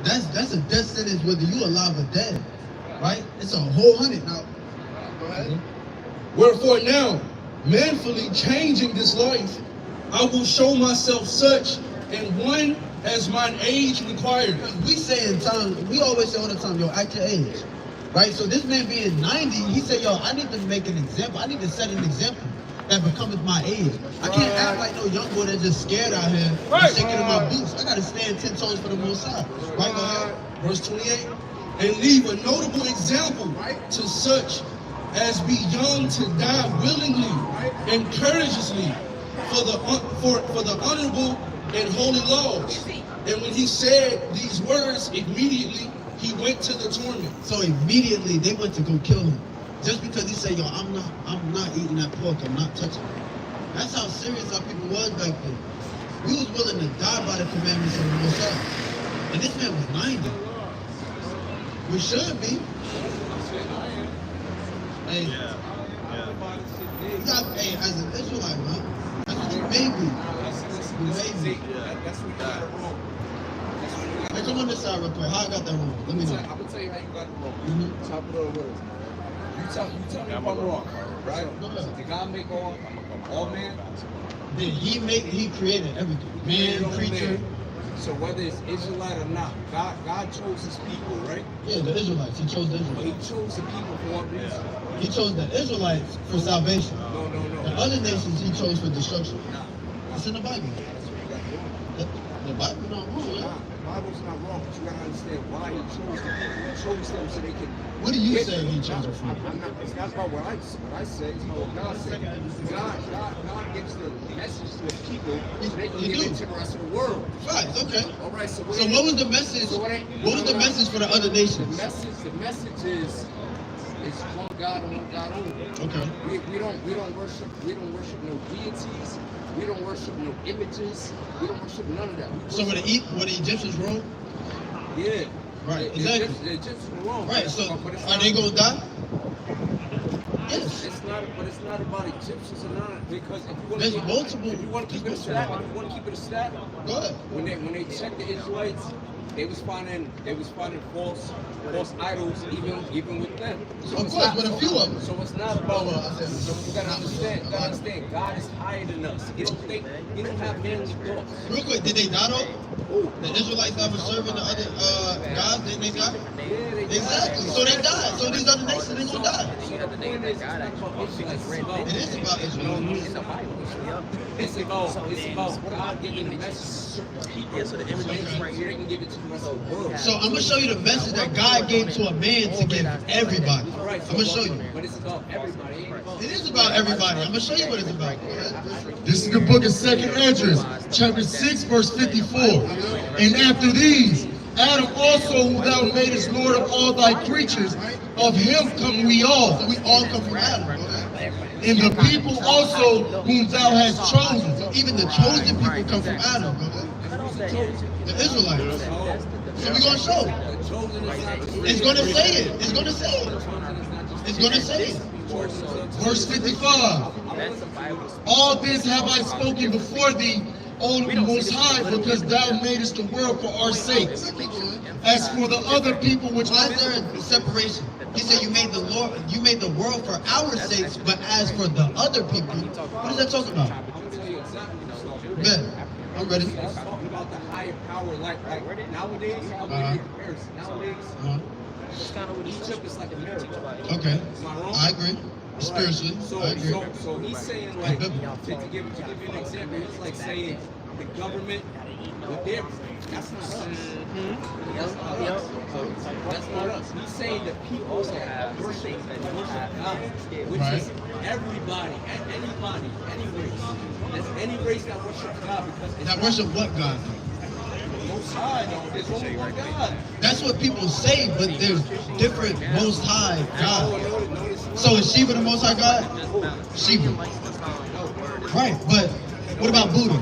that's a death sentence whether you alive or dead, right? It's a whole 100. Now, go ahead. Wherefore now, manfully changing this life, I will show myself such and one as mine age required. Because we say in time, we always say all the time, yo, act your age, right? So this man being 90, he said, yo, I need to make an example. I need to set an example that becometh my age. I can't act like no young boy that's just scared out here and shaking in my boots. I gotta stand 10 toes for the Most High. Right, go ahead. Verse 28, and leave a notable example to such as be young to die willingly and courageously for the honorable and holy laws. And when he said these words, immediately he went to the torment. So immediately they went to go kill him. Just because he said, yo, I'm not eating that pork, I'm not touching it. That's how serious our people was back then. We was willing to die by the commandments of the Most High. And this man was 90. We should be. Hey, you got, hey, as an Israelite, man, that's what you made me. You made me. That's what you got it wrong. Hey, come on this side real quick. How I got that wrong? Let me know. I'm gonna tell you how you got it wrong. Mhm. Top of the words. You tell me if I'm wrong, right? Go ahead. Did God make all man? Did he created everything. Man, All creature. man. So whether it's Israelite or not, God chose his people, right? Yeah, the Israelites. He chose the But he Israelites. chose the people for what reason? He chose the Israelites for salvation. No. The other nations he chose for destruction. Nah. It's in the Bible. That's what you got wrong. The Bible not wrong, Nah, yeah? the Bible's not wrong, but you gotta understand why he chose them. He chose them so they can. What do you get- say he chose them for? It's not about what I say. It's about what God said. God gives the message to his people so they can He give do. it to the rest of the world. Right, okay. All right. So So what was the message? What was the message for the other nations? The message is one God and one God only. Okay. We don't worship no deities. We don't worship no images. We don't worship none of that. We So were the Egyptians wrong? Yeah. Right, The exactly. Egyptians- The Egyptians were wrong. Right, so But it's are not- they gonna die? Yes. It's not about Egyptians or none, because if you want There's to keep, multiple- if you want to keep it a stat, if you want to keep it a stat, Go ahead. when they checked the Israelites, they was finding false idols even with them. So Of it's course, not- with a few of them. So it's not about. Well, I said- So you gotta understand. God is higher than us. He don't have manly thoughts. Real quick, did they die though? Oh, The Israelites that were serving the other gods, didn't they die? yeah, they Exactly. So they died. So these other nations, they gonna die. So the point is, it's not about Israelites. It is about Israel. It's about God giving the message to people so they can give it to the rest of the world. So I'm gonna show you the message that God gave to a man to give everybody. Right, I'm gonna show you. But it's about everybody. It ain't about It is about everybody. I'm gonna show you what it's about. This is the book of 2nd Esdras, chapter 6, verse 54. And after these, Adam also, who thou madest Lord of all thy creatures, of him come we all. So we all come from Adam. and the people also whom thou hast chosen. So even the chosen people come from Adam. The Israelites. So we're going to show. It's going to say it. It's going to say it. It's going to say it. Verse 55. All this have I spoken before thee, O Most High, because thou madest the world for our sakes. As for the other people which Why is there a separation? He said you made the world for our sakes, but as for the other people, what does that talk about? Ben, I'm ready. It's talking about the higher power, like nowadays. It's kind of what Egypt is like America. Okay, Am I wrong? I agree. Spiritually, So, I agree. so he's saying like to give you an example, it's like saying the government with their that's not us. That's not us. That's not us. He's saying that people also have worship God, which is everybody, anybody, any race. There's any race that worships God because it's That worship what God? Most High. There's only one God. That's what people say, but there's different Most High God. So is Shiva the Most High God? Shiva. Right, but what about Buddha?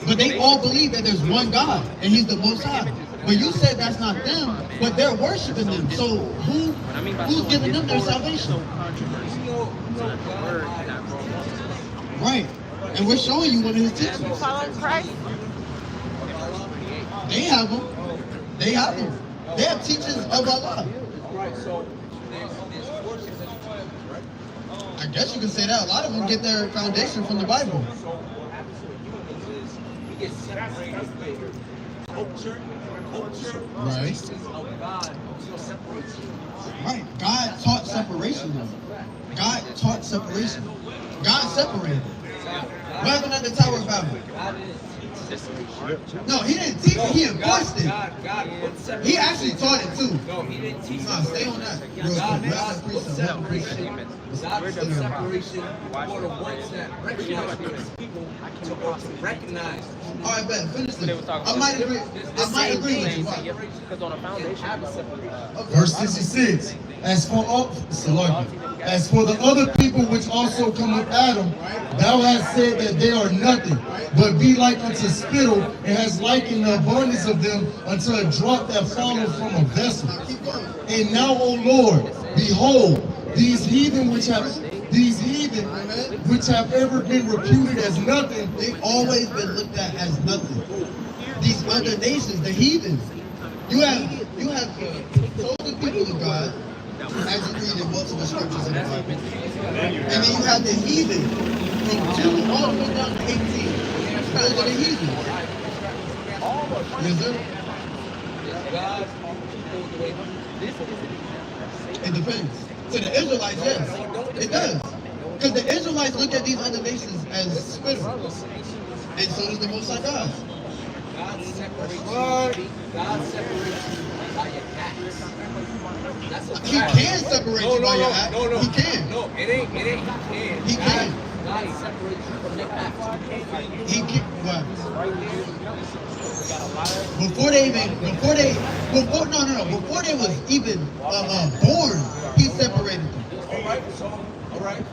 But they all believe that there's one God, and He's the Most High. But you said that's not them, but they're worshiping them. So who's giving them their salvation? Right, and we're showing you one of His teachings. Follow Christ. They have them. They have them. They have teachings of Allah. Right, so there's worship that you find, right? I guess you can say that. A lot of them get their foundation from the Bible. So what happens with humans is we get separated with culture, Right. teachings of God, separates you. Right. God taught separation. God taught separation. God separated. What happened at the Tower of Babel? God didn't teach separation. No, He didn't teach it. He enforced it. God put separation. He actually taught it too. No, He didn't teach Nah, stay on that. Real quick. God Grab that put precept. separation. God put separation for the ones that recognize His people to recognize. All right, Ben, finish this. I might agree. I might agree with you. Why? Because on a foundation, Verse 66. As for the other people which also come of Adam, thou hast said that they are nothing, but be like unto spittle, and hast likened the abundance of them unto a drop that falleth from a vessel. And now, O Lord, behold, these heathen which have ever been reputed as nothing, They've always been looked at as nothing. These other nations, the heathens. You have chosen people of God, as you read in multiple scriptures in the Bible. And then you have the heathen from 2 all the way down to 18. Those are the heathen. Yes, sir? It depends. To the Israelites, yes. It does. Because the Israelites look at these other nations as spittle. And so does the Most High God. God separates you by your acts. That's a He fact. can separate you by your act. No. He can. No, it ain't. He can. God separates you from your acts. He can. What? Before they was even born, He separated them. All right.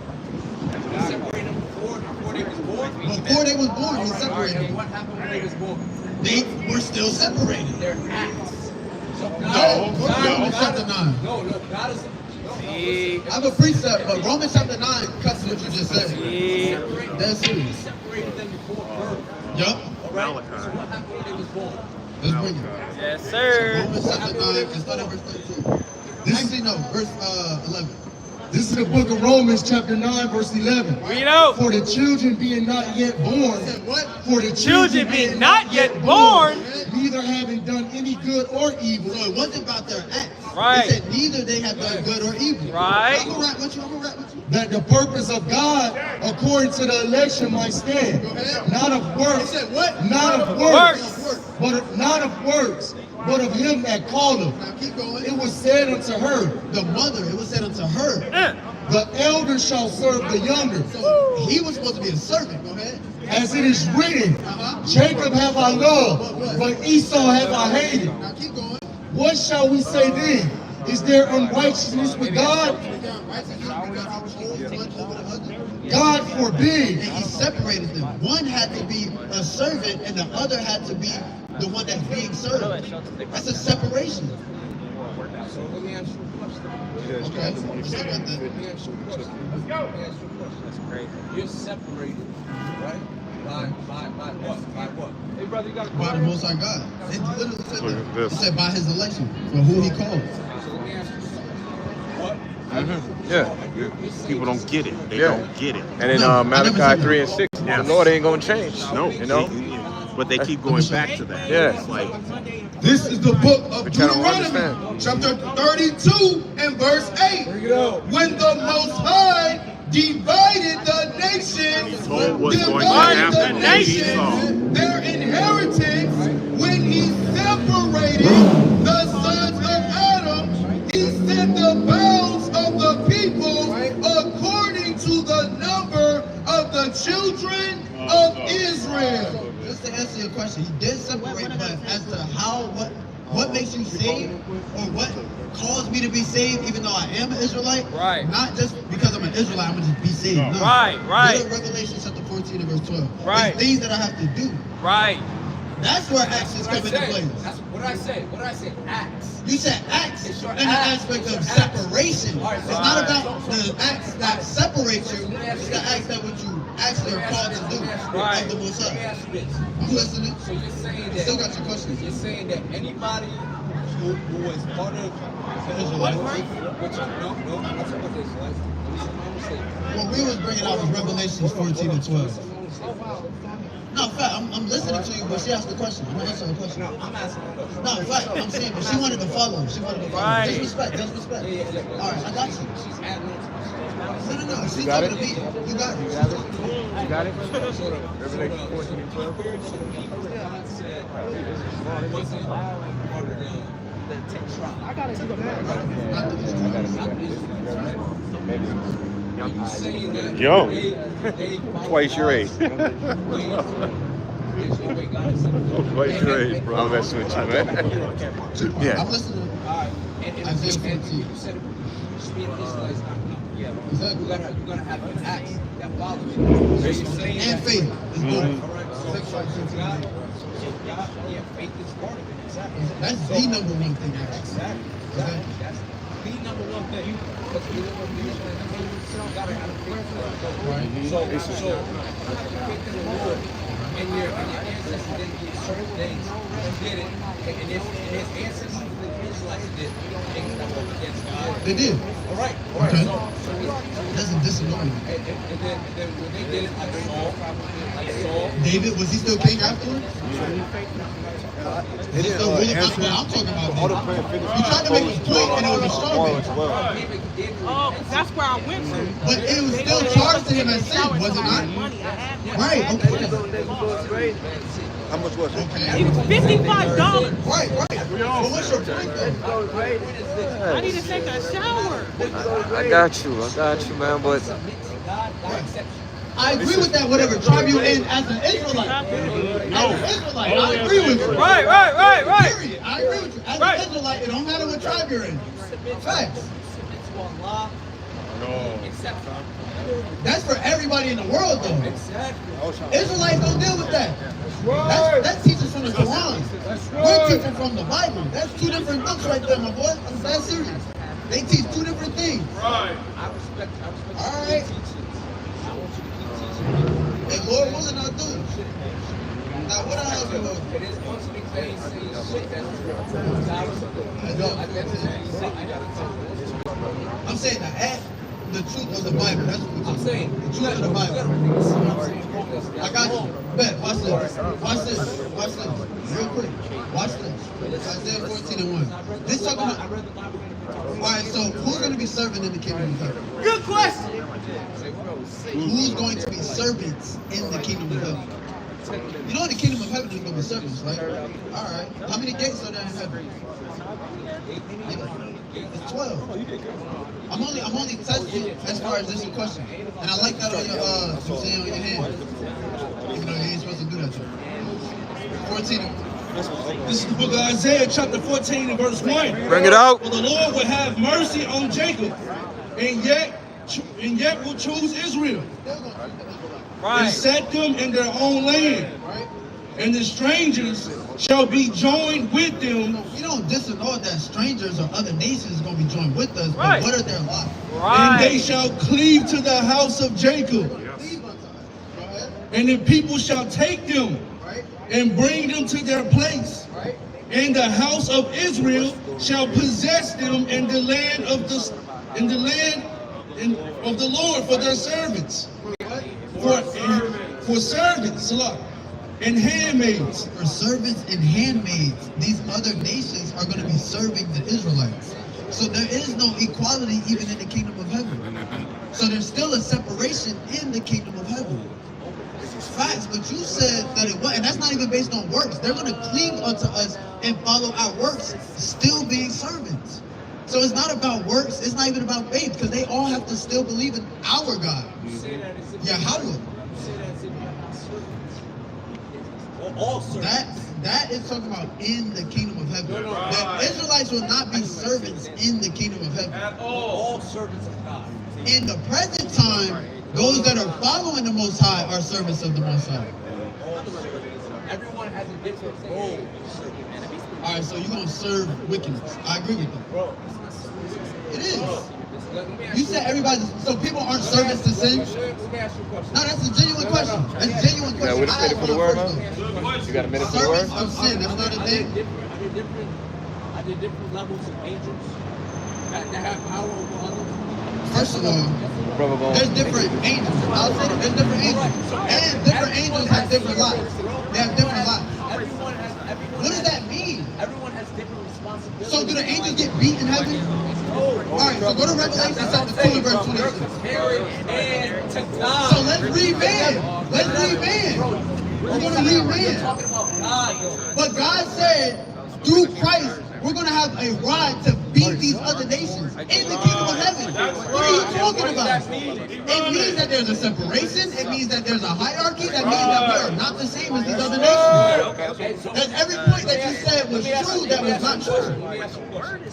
He separated them before they was born. Before they was born, He separated Okay, them. what happened when they was born? They were still separated. Their acts. So No, Romans chapter 9. No, God is. I have a precept, but Romans chapter 9 cuts what you just said. That's He it. separated them before birth. Yup. All right. So what happened when they was born? Let's bring it. yes, sir. Romans chapter 9, and start at verse 13. Actually, no, verse 11. this is the book of Romans chapter 9, verse 11. Read out. For the children being not yet born, Said what? for the Children being not yet born, neither having done any good or evil, So it wasn't about their acts. Right. It said neither they have done good or evil. Right. I'm gonna rap with you. that the purpose of God according to the election might stand, not of He works, said what? not of Works. but not of works, but of him that called him. Now keep going. It was said unto her, The mother, it was said unto her. the elder shall serve the younger, So he was supposed to be a servant. Go ahead. as it is written, Jacob have I loved, but Esau have I hated. Now keep going. What shall we say then? Is there unrighteousness with God? Is there righteousness because he chose one over the other? God forbid. And he separated them. One had to be a servant and the other had to be the one that's being served. That's a separation. So let me ask you a question. Okay. Let's look at that. Let me ask you a question. Let me ask you a question. That's great. You're separated, right? By what? By what? Hey brother, you got By the Most High God. It literally said Look at that. this. It said by his election, for who he called. So let me ask you something. What? Yeah. People don't get it. They Yeah. don't get it. And in No, I never Malachi said 3 and 6, Yeah. the Lord ain't gonna change. No, you know. but they keep going back to that. Yeah. It's like, This is the book of But y'all don't Deuteronomy, chapter 32 and verse 8. Bring it out. When the Most High divided the nations, He told what's going to divided happen the to nations, Esau. their inheritance, when he separated the sons of Adam, he set the bounds of the people according to the number of the children of Israel. Just to answer your question, he did separate, but as to how, what makes you saved, or what caused me to be saved, even though I am an Israelite, Right. not just because I'm an Israelite, I'm gonna just be saved. No. Right, right. Go to Revelation chapter 14 and verse 12. Right. There's things that I have to do. Right. That's where actions come into play. That's what I said. What did I say? Acts. You said acts It's in your the acts. aspect It's of your acts. separation. All right, It's so- not about the acts that separate you, it's the acts that what you actually are called to do Right. of the Most Let me High. ask you this. I'm listening. So you're saying I that still got your question. you're saying that anybody who is part of the Israelites. which no, I'm not talking about the Israelites. What we was bringing out was Revelations 14 and 12. No, in fact, I'm listening to you, but she asked the question. I'm answering the question. No, I'm asking a question. No, in fact, I'm saying, but she wanted to follow. She wanted to follow. Right. Just respect, just respect. All right, I got you. She's adding on. No. She's got talking it? to me. You got it. You got it? So Revelation 14 and 12. so the people that God said wasn't part of the 10 tribes. You saying that Young. they Twice your age. There's no way God is Twice your age, bro. I'm messing with you, man. Yeah. I'm listening. Alright, and Isaiah you 14. said it, speed of Israelites not enough. Yeah, Exactly. you're gonna have an acts that follow you. So you're saying And that- faith is both. Alright, so God, yeah, faith is part of it. Exactly. That's the number one thing, actually. Exactly. Okay. That's the number one thing. Because you gotta have faith. So faith in the Lord, and your ancestors didn't do certain things. You did it, and his ancestors, the Israelites, did things that were against God. They did. All right. Okay. So That's a disagreement. and then when they did it, like Saul, David, was he still king afterwards? They didn't That's what I'm talking about. David. You tried to make a point and it was strong. David Oh, that's where I went to. But it was still charged to him as sin, was it not? Money, I had Right, okay. How much was it? Okay. It was $55. Right. Well, what's your point though? I need to take a shower. I got you, man. But I agree with that, whatever tribe you're in as an Israelite. As an Israelite, I agree with you. Right. Period. I agree with you. As an Israelite, it don't matter what tribe you're in. Facts. That's for everybody in the world, though. Israelites don't deal with that. That's teachers from the Quran. We're teaching from the Bible. That's two different books right there, my boy. I'm that serious. They teach two different things. I respect All right. I want you to keep teaching. And Lord willing, I'll do it. Now, what I have to do? It is one of the things saying shit that's I'm saying the truth of the Bible. That's what I'm saying the truth of the Bible. I got you. Bet. Watch this. Watch this. Watch this. Real quick. Watch this. Isaiah 14 and 1. This talking about. All right. So who's going to be serving in the kingdom of heaven? Good question. Who's going to be servants in the kingdom of heaven? You know in the kingdom of heaven there's going to be servants, right? All right. How many gates are there in heaven? It's 12. I'm only testing as far as this question. And I like that on your you say on your hand. Even though you ain't supposed to do that. 14. This is the book of Isaiah, chapter 14 and verse 1. Bring it out. For the Lord will have mercy on Jacob, and yet and yet will choose Israel and Right. set them in their own land. And the strangers shall be joined with them. We don't disannul that strangers or other nations are going to be joined with us, Right. but what are their lives? And they Right. shall cleave to the house of Jacob. And the people shall take them and bring them to their place. And the house of Israel shall possess them in the land of the Lord for their servants. For servants, Salah, and handmaids. For servants and handmaids, these other nations are going to be serving the Israelites. So there is no equality even in the kingdom of heaven. So there's still a separation in the kingdom of heaven. Facts, but you said that it was, and that's not even based on works. They're going to cling unto us and follow our works, still being servants. So it's not about works, it's not even about faith, because they all have to still believe in our God. Yahweh. All servants. That is talking about in the kingdom of heaven. The Israelites will not be servants in the kingdom of heaven. All servants of God. In the present time, those that are following the Most High are servants of the Most High. Everyone has a different role. All right, so you're going to serve wickedness. I agree with that. It is. You said everybody, so people aren't servants to sin? Let me ask you a question. No, that's a genuine question. That's a genuine question. Yeah, I asked for the one word, first, man. though. You got a minute for the word? Servants of sin, that's not a I thing? did different levels of angels that have power over others. First of all, Brother Bone. there's different angels. I'll say that there's different angels. And different angels have different lives. They have different lives. Everyone What does that mean? Everyone has different responsibilities. So do the angels get beat in heaven? Alright, so go to Revelation chapter 2 and verse 26. Comparing man to God. So let's read man. Let's read man. We're going to read man. Talking about God. But God said, through Christ, we're going to have a rod to beat these other nations in the kingdom of heaven. What are you talking about? It means that there's a separation. It means that there's a hierarchy. That means that we are not the same as these other nations. And every point that you said was true that was not true.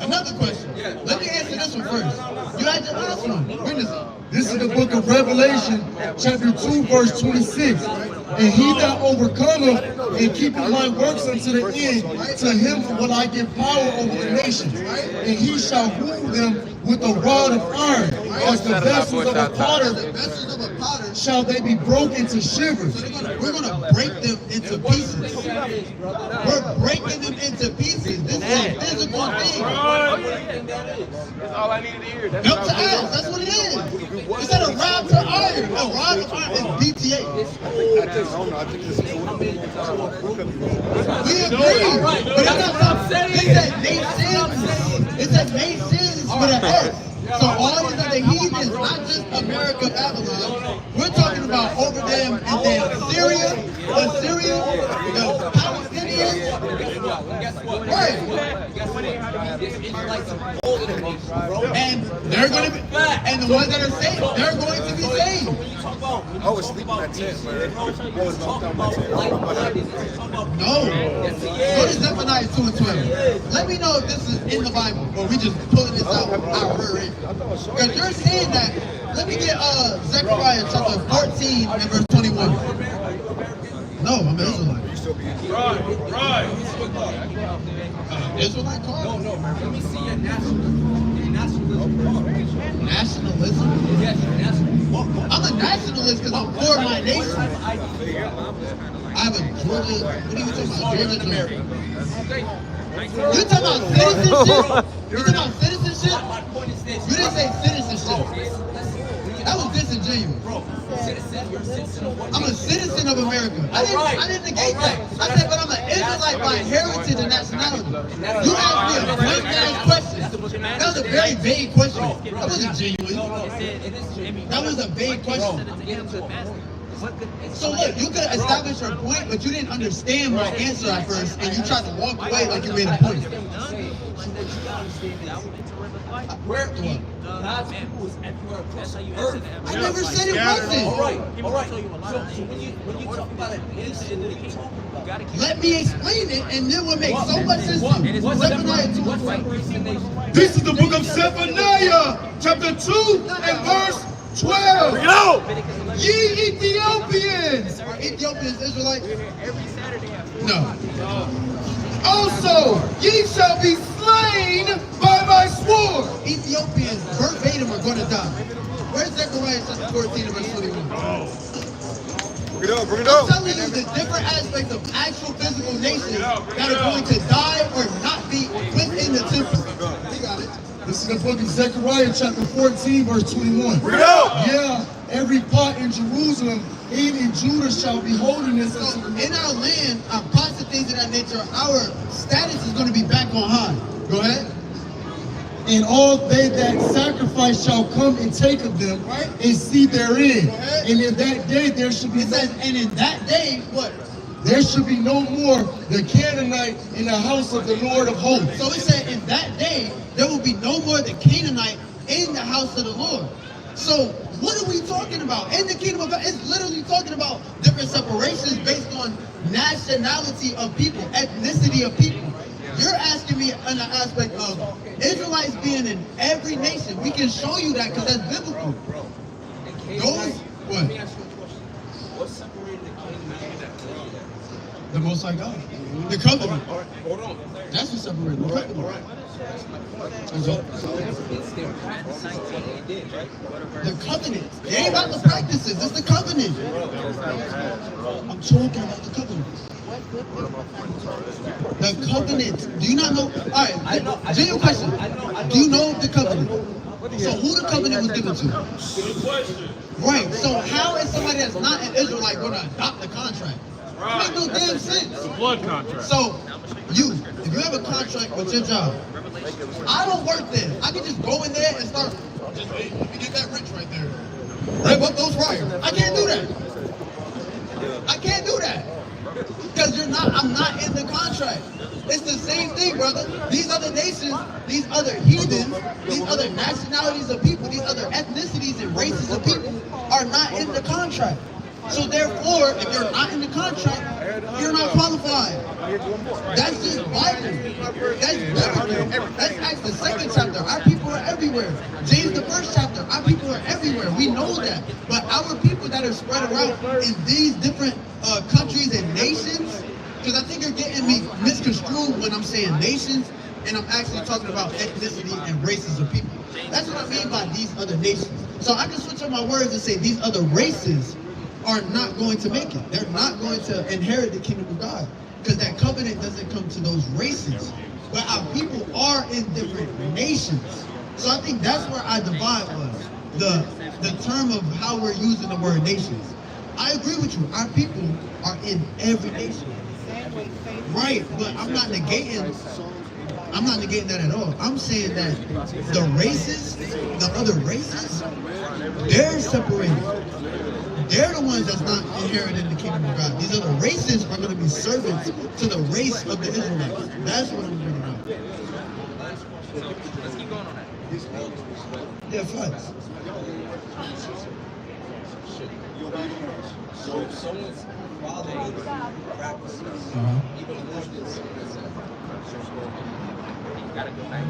Another question. Let me answer this one first. You had your last one. Witness it. This is the book of Revelation, chapter 2, verse 26. And he that overcometh and keepeth my works unto the end, to him will I give power over the nations. And he shall rule them with a rod of iron, as the vessels of a potter, The vessels of a potter, shall they be broken to shivers. we're going to break them into pieces. We're breaking them into pieces. This is a physical thing. That's all I needed to hear. That's Milk to iron, that's what it is. Instead of rod to iron, a rod of iron is BTA. We agree, but that's not something. It said nations with an S. So all these other heathens, not just America, Babylon. We're talking about over them in Assyria, the Palestinians. Guess what? Right. Guess what? These Israelites are older than me, bro. And they're going to be, and the ones that are saved, they're going to be saved. When you talk about, I was sleeping at 10, man. I was knocked out by 10. No. Go to Zephaniah 2 and 12. Let me know if this is in the Bible or we just pulling this out our rear end. Because you're saying that. Let me get Zechariah chapter 14 and verse 21. No, I'm an Israelite. Israelite card? No, let me see your nationalism card. Nationalism? Yes, your nationalism. I'm a nationalist because I'm for my nation. I have a Georgia. What are you talking about? Georgia American. You talking about citizenship? You talking about citizenship? My point is this. You didn't say citizenship. That was disingenuous. Bro, citizen, you're a citizen of what? I'm a citizen of America. I didn't negate that. I said, but I'm an Israelite by heritage and nationality. You asked me a blank ass question. That was a very vague question. That wasn't genuine. That was a vague question. So look, you could establish your point, but you didn't understand my answer at first, and you tried to walk away like you made a point. Where God's people is everywhere across the earth. I never said it wasn't. All right. So when you talk about a nation, what are you talking about? Let me explain it, and then we'll make so much sense to you. Zephaniah 2 and 12. This is the book of Zephaniah, chapter 2 and verse 12. Bring it out. Ye Ethiopians. Are Ethiopians Israelites? No. Also, ye shall be slain by my sword. Ethiopians verbatim are going to die. Where's Zechariah chapter 14 and verse 21? Bring it out. Bring it I'm out. telling you the different aspects of actual physical nations that are going to die or not be within the temple. We got it. This is the book of Zechariah chapter 14 verse 21. Bring it out. Yeah, every pot in Jerusalem and in Judah shall be holiness So unto the in our land, our pots and things of that nature, our status is going to be back on high. Go ahead. and all they that sacrifice shall come and take of them Right. and see therein. Go ahead. And in that day there should be It says, and in that day, what? there should be no more the Canaanite in the house of the Lord of hosts. So it said, in that day, there will be no more the Canaanite in the house of the Lord. So what are we talking about? In the kingdom of God, it's literally talking about different separations based on nationality of people, ethnicity of people. You're asking me on the aspect of Israelites being in every nation. We can show you that because that's biblical. Those, what? Let me ask you a question. What separated the Canaanite from that? The Most High God. The covenant. Hold on. That's what separated the covenant. That's all. It's their practices of what they did, right? The covenant. It ain't about the practices. It's the covenant. I'm talking about the covenant. The covenant. Do you not know? All right. Genuine question. Do you know the covenant? So who the covenant was given to? Right. So how is somebody that's not an Israelite going to adopt the contract? It makes no damn sense. Blood contract. So if you have a contract with your job, I don't work there. I can just go in there and start. Just hey, let me get that rich right there. Right, what those fryers? I can't do that. I can't do that. Because I'm not in the contract. It's the same thing, brother. These other nations, these other heathens, these other nationalities of people, these other ethnicities and races of people are not in the contract. So therefore, if you're not in the contract, you're not qualified. That's just Bible. That's biblical. That's Acts the 2nd chapter. Our people are everywhere. James the 1st chapter. Our people are everywhere. We know that. But our people that are spread around in these different countries and nations, because I think you're getting me misconstrued when I'm saying nations, and I'm actually talking about ethnicity and races of people. That's what I mean by these other nations. So I can switch up my words and say these other races are not going to make it. They're not going to inherit the kingdom of God because that covenant doesn't come to those races. But our people are in different nations. So I think that's where our divide was. The term of how we're using the word nations. I agree with you. Our people are in every nation. Right, but I'm not negating that at all. I'm saying that the races, the other races, they're separated. They're the ones that's not inheriting the kingdom of God. These other races are going to be servants to the race of the Israelites. That's what I'm bringing out. Let's keep going on that. Yeah, facts. So if someone's following practices, even more than you gotta go back.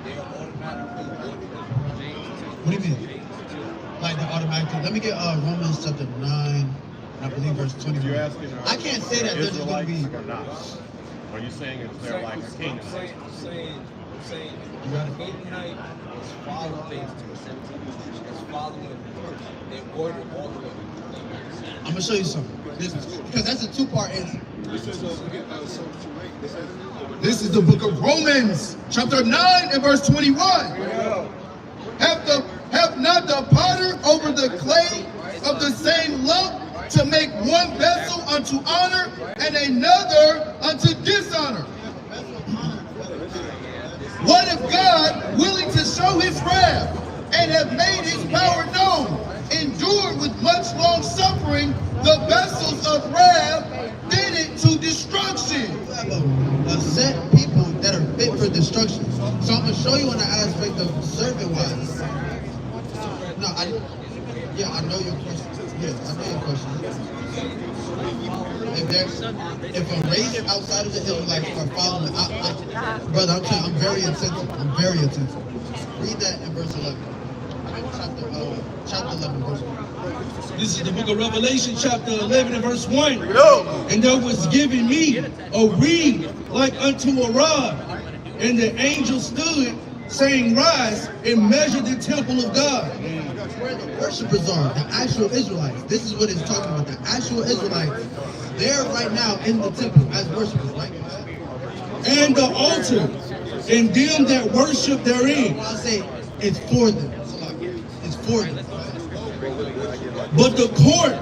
They're automatically What do you mean? Like the automatic. Let me get Romans chapter 9, I believe verse 21. You're asking, I can't say that they're just going to be. or not? Are you saying if they're like a king? I'm saying, You got it. Canaanite is following, is following the order all the way. I'm going to show you something. Because that's a two-part answer. This is the book of Romans, chapter 9 and verse 21. Have not the potter over the clay of the same lump to make one vessel unto honor and another unto dishonor? What if God, willing to show his wrath and have made his power known, endured with much long suffering the vessels of wrath fitted to destruction? You have a set people that are fit for destruction. So I'm going to show you on the aspect of servant-wise. No, I know your question. Yeah, I know your question. If a race outside of the Israelites are following, brother, I'm very attentive. I'm very attentive. Read that in verse 11. Chapter 11, verse 1. This is the book of Revelation, chapter 11 and verse 1. And there was given me a reed like unto a rod, and the angel stood, saying, Rise and measure the temple of God. Where the worshipers are, the actual Israelites. This is what it's talking about. The actual Israelites, they're right now in the temple as worshipers, right? And the altar, and them that worship therein. I'll say it's for them. It's for them. But the court,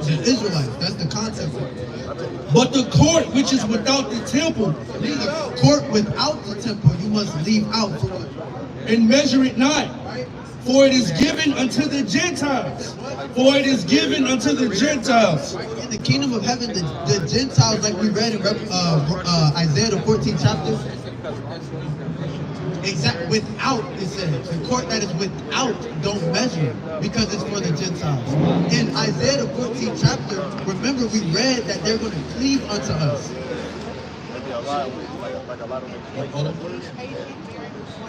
The Israelites, that's the context of it. but the court which is without the temple, The court without the temple, you must leave out for what? and measure it not. For it is given unto the Gentiles. For it is given unto the Gentiles. In the kingdom of heaven, the Gentiles, like we read in Isaiah the 14th chapter, without, it says, the court that is without, don't measure, because it's for the Gentiles. In Isaiah the 14th chapter, remember we read that they're going to cleave unto us.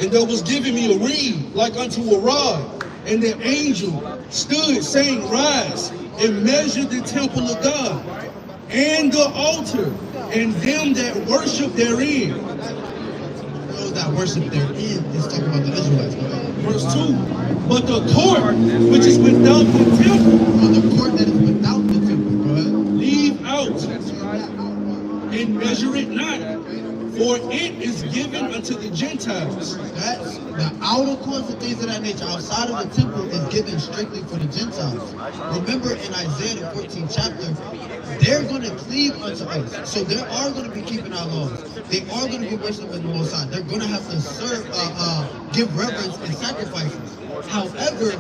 And there was given me a reed like unto a rod, and the angel stood, saying, Rise and measure the temple of God, and the altar, and them that worship therein. Those that worship therein is talking about the Israelites. Verse 2. But the court which is without the temple, On the court that is without the temple, go ahead. leave out, and measure it not, for it is given unto the Gentiles. That's the outer courts and things of that nature outside of the temple is given strictly for the Gentiles. Remember in Isaiah the 14th chapter, they're going to cleave unto us. So they are going to be keeping our laws. They are going to be worshiping the Most High. They're going to have to serve, give reverence and sacrifices. However,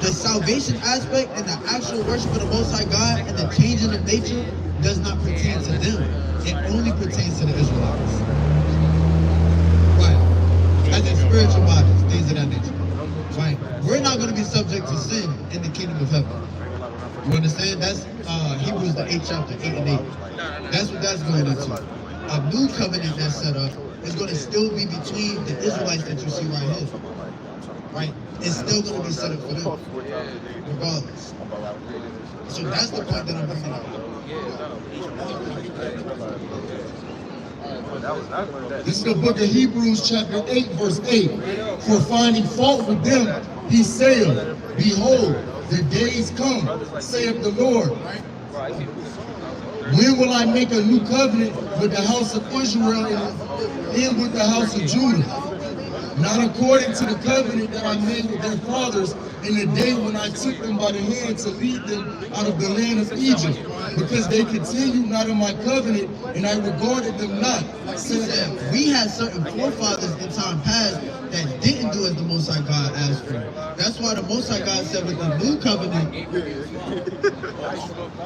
the salvation aspect and the actual worship of the Most High God and the changing of nature does not pertain to them. It only pertains to the Israelites. Right. As in spiritual bodies, things of that nature. Right. We're not going to be subject to sin in the kingdom of heaven. You understand? That's Hebrews the 8th chapter, 8 and 8. That's what that's going into. A new covenant that's set up is going to still be between the Israelites that you see right here. Right? It's still going to be set up for them. Regardless. So that's the point that I'm bringing up. This is the book of Hebrews chapter 8 verse 8. For finding fault with them, he saith, Behold, the days come, saith the Lord. When will I make a new covenant with the house of Israel and with the house of Judah? Not according to the covenant that I made with their fathers in the day when I took them by the hand to lead them out of the land of Egypt, because they continued not in my covenant, and I regarded them not. Said, we had certain forefathers in time past that didn't do as the Most High God asked for. That's why the Most High God said with the new covenant.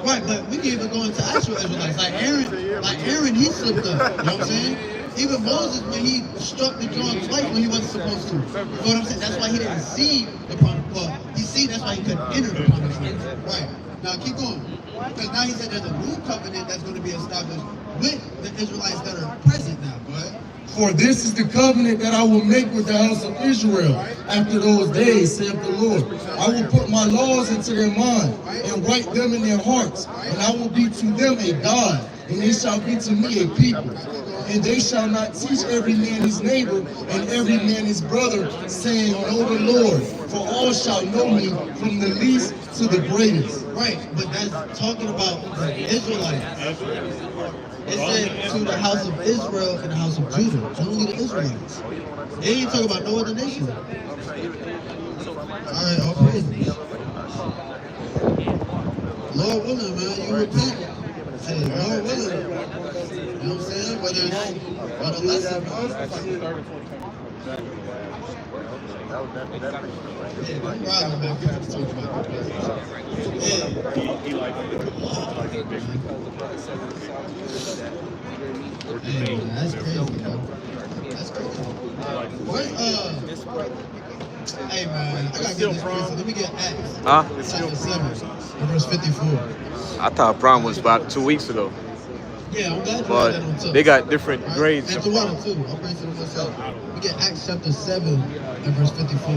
Right, but we can even go into actual Israelites. Like Aaron, he slipped up. You know what I'm saying? Even Moses, when he struck the joint twice when he wasn't supposed to. You know what I'm saying? That's why he didn't see the promise. Well, he see, that's why he couldn't enter the promised land. Right. Now keep going. Because now he said there's a new covenant that's going to be established with the Israelites that are present now. Go ahead. For this is the covenant that I will make with the house of Israel after those days, saith the Lord. I will put my laws into their mind and write them in their hearts, and I will be to them a God, and they shall be to me a people. And they shall not teach every man his neighbor and every man his brother, saying, Know the Lord, for all shall know me from the least to the greatest. Right, but that's talking about the Israelites. It said to the house of Israel and the house of Judah, only the Israelites. They ain't talking about no other nation. Alright, all praises. Lord willing, man, you repent. Hey, Lord willing. You know what I'm saying? Whether it's adolescent, man. Yeah, I'm riding, man. People talk about that. Yeah. Hey, man, that's crazy, man. That's crazy. What, hey, man, I gotta get this crazy. Let me get Acts. Huh? Chapter 7, verse 54. I thought prom was about 2 weeks ago. Yeah, I'm glad you But had that on top. they got different Right? grades. And to one too. I'm praising myself. We get Acts chapter 7 and verse 54.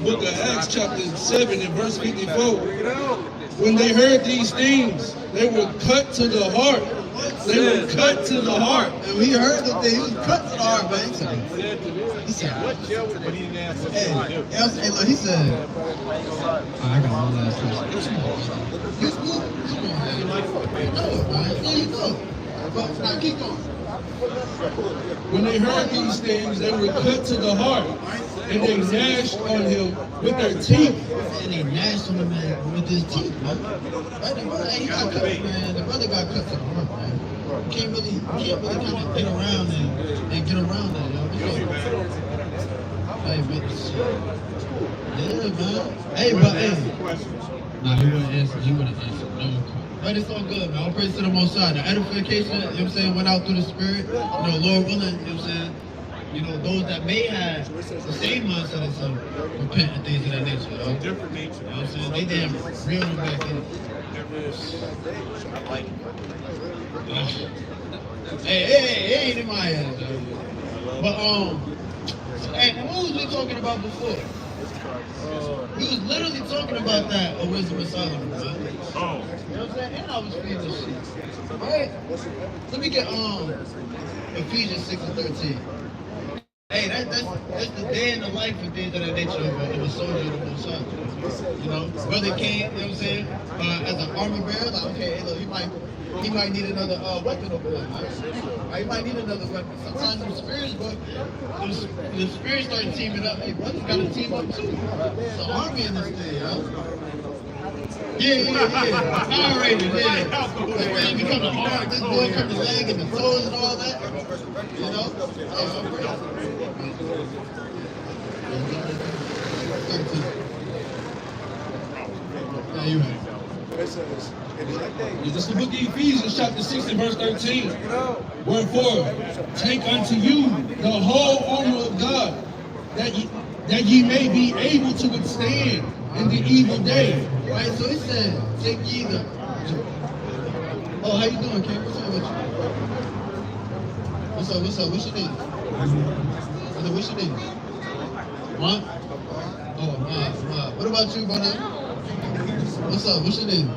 Book of Acts chapter 7 and verse 54. When they heard these things, they were cut to the heart. They were cut to the heart. And when he heard the thing, he was cut to the heart, man. He said, What he didn't ask us hey, to do. hey, look, he said, I got one last question. You smooth? Come on, man. You know it, man. Yeah, you know it. But now keep going. When they heard these things, they were cut to the heart, and they gnashed on him with their teeth. And they gnashed on him, man, with his teeth, man. Right, hey, he got cut, man. The brother got cut to the heart, man. You can't really kind of get around and get around that, yo. Hey, man. Yeah, man. Hey, but hey. Nah, he wouldn't answer. No. But it's all good, man. All praise to the Most High. The edification, you know what I'm saying, went out through the Spirit. You know, Lord willing, you know what I'm saying. You know, those that may have the same mindset as some repent and things of that nature, you know. Different nature. You know what I'm saying? They damn real back in. I like it. Hey, ain't in my head, though. But, hey, what was we talking about before? We was literally talking about that of Wisdom of Solomon, man. Oh. You know what I'm saying? And I was feeding this shit. Alright? Let me get, Ephesians 6 and 13. Hey, that's the day in the life of things of that nature of a soldier of the Most High. You know, brother came, you know what I'm saying, as an armor bearer, like, okay, hey, look, he might need another weapon over there, right? He might need another weapon. Sometimes the spirits, but the spirits start teaming up. Hey, brothers gotta team up too. It's an army in this thing, yo. Yeah. Power Ranger, yeah. This man become the arm, this boy cut the leg and the toes and all that. You know? Yeah, you right. This is the book of Ephesians, chapter 6 and verse 13. Wherefore, take unto you the whole armor of God, that ye may be able to withstand in the evil day. Right, so he said, take ye the... Oh, how you doing, King? What's up with you? What's up? What's your name? What's your name? What? Oh, Ma. What about you, brother? What's up? What's your name?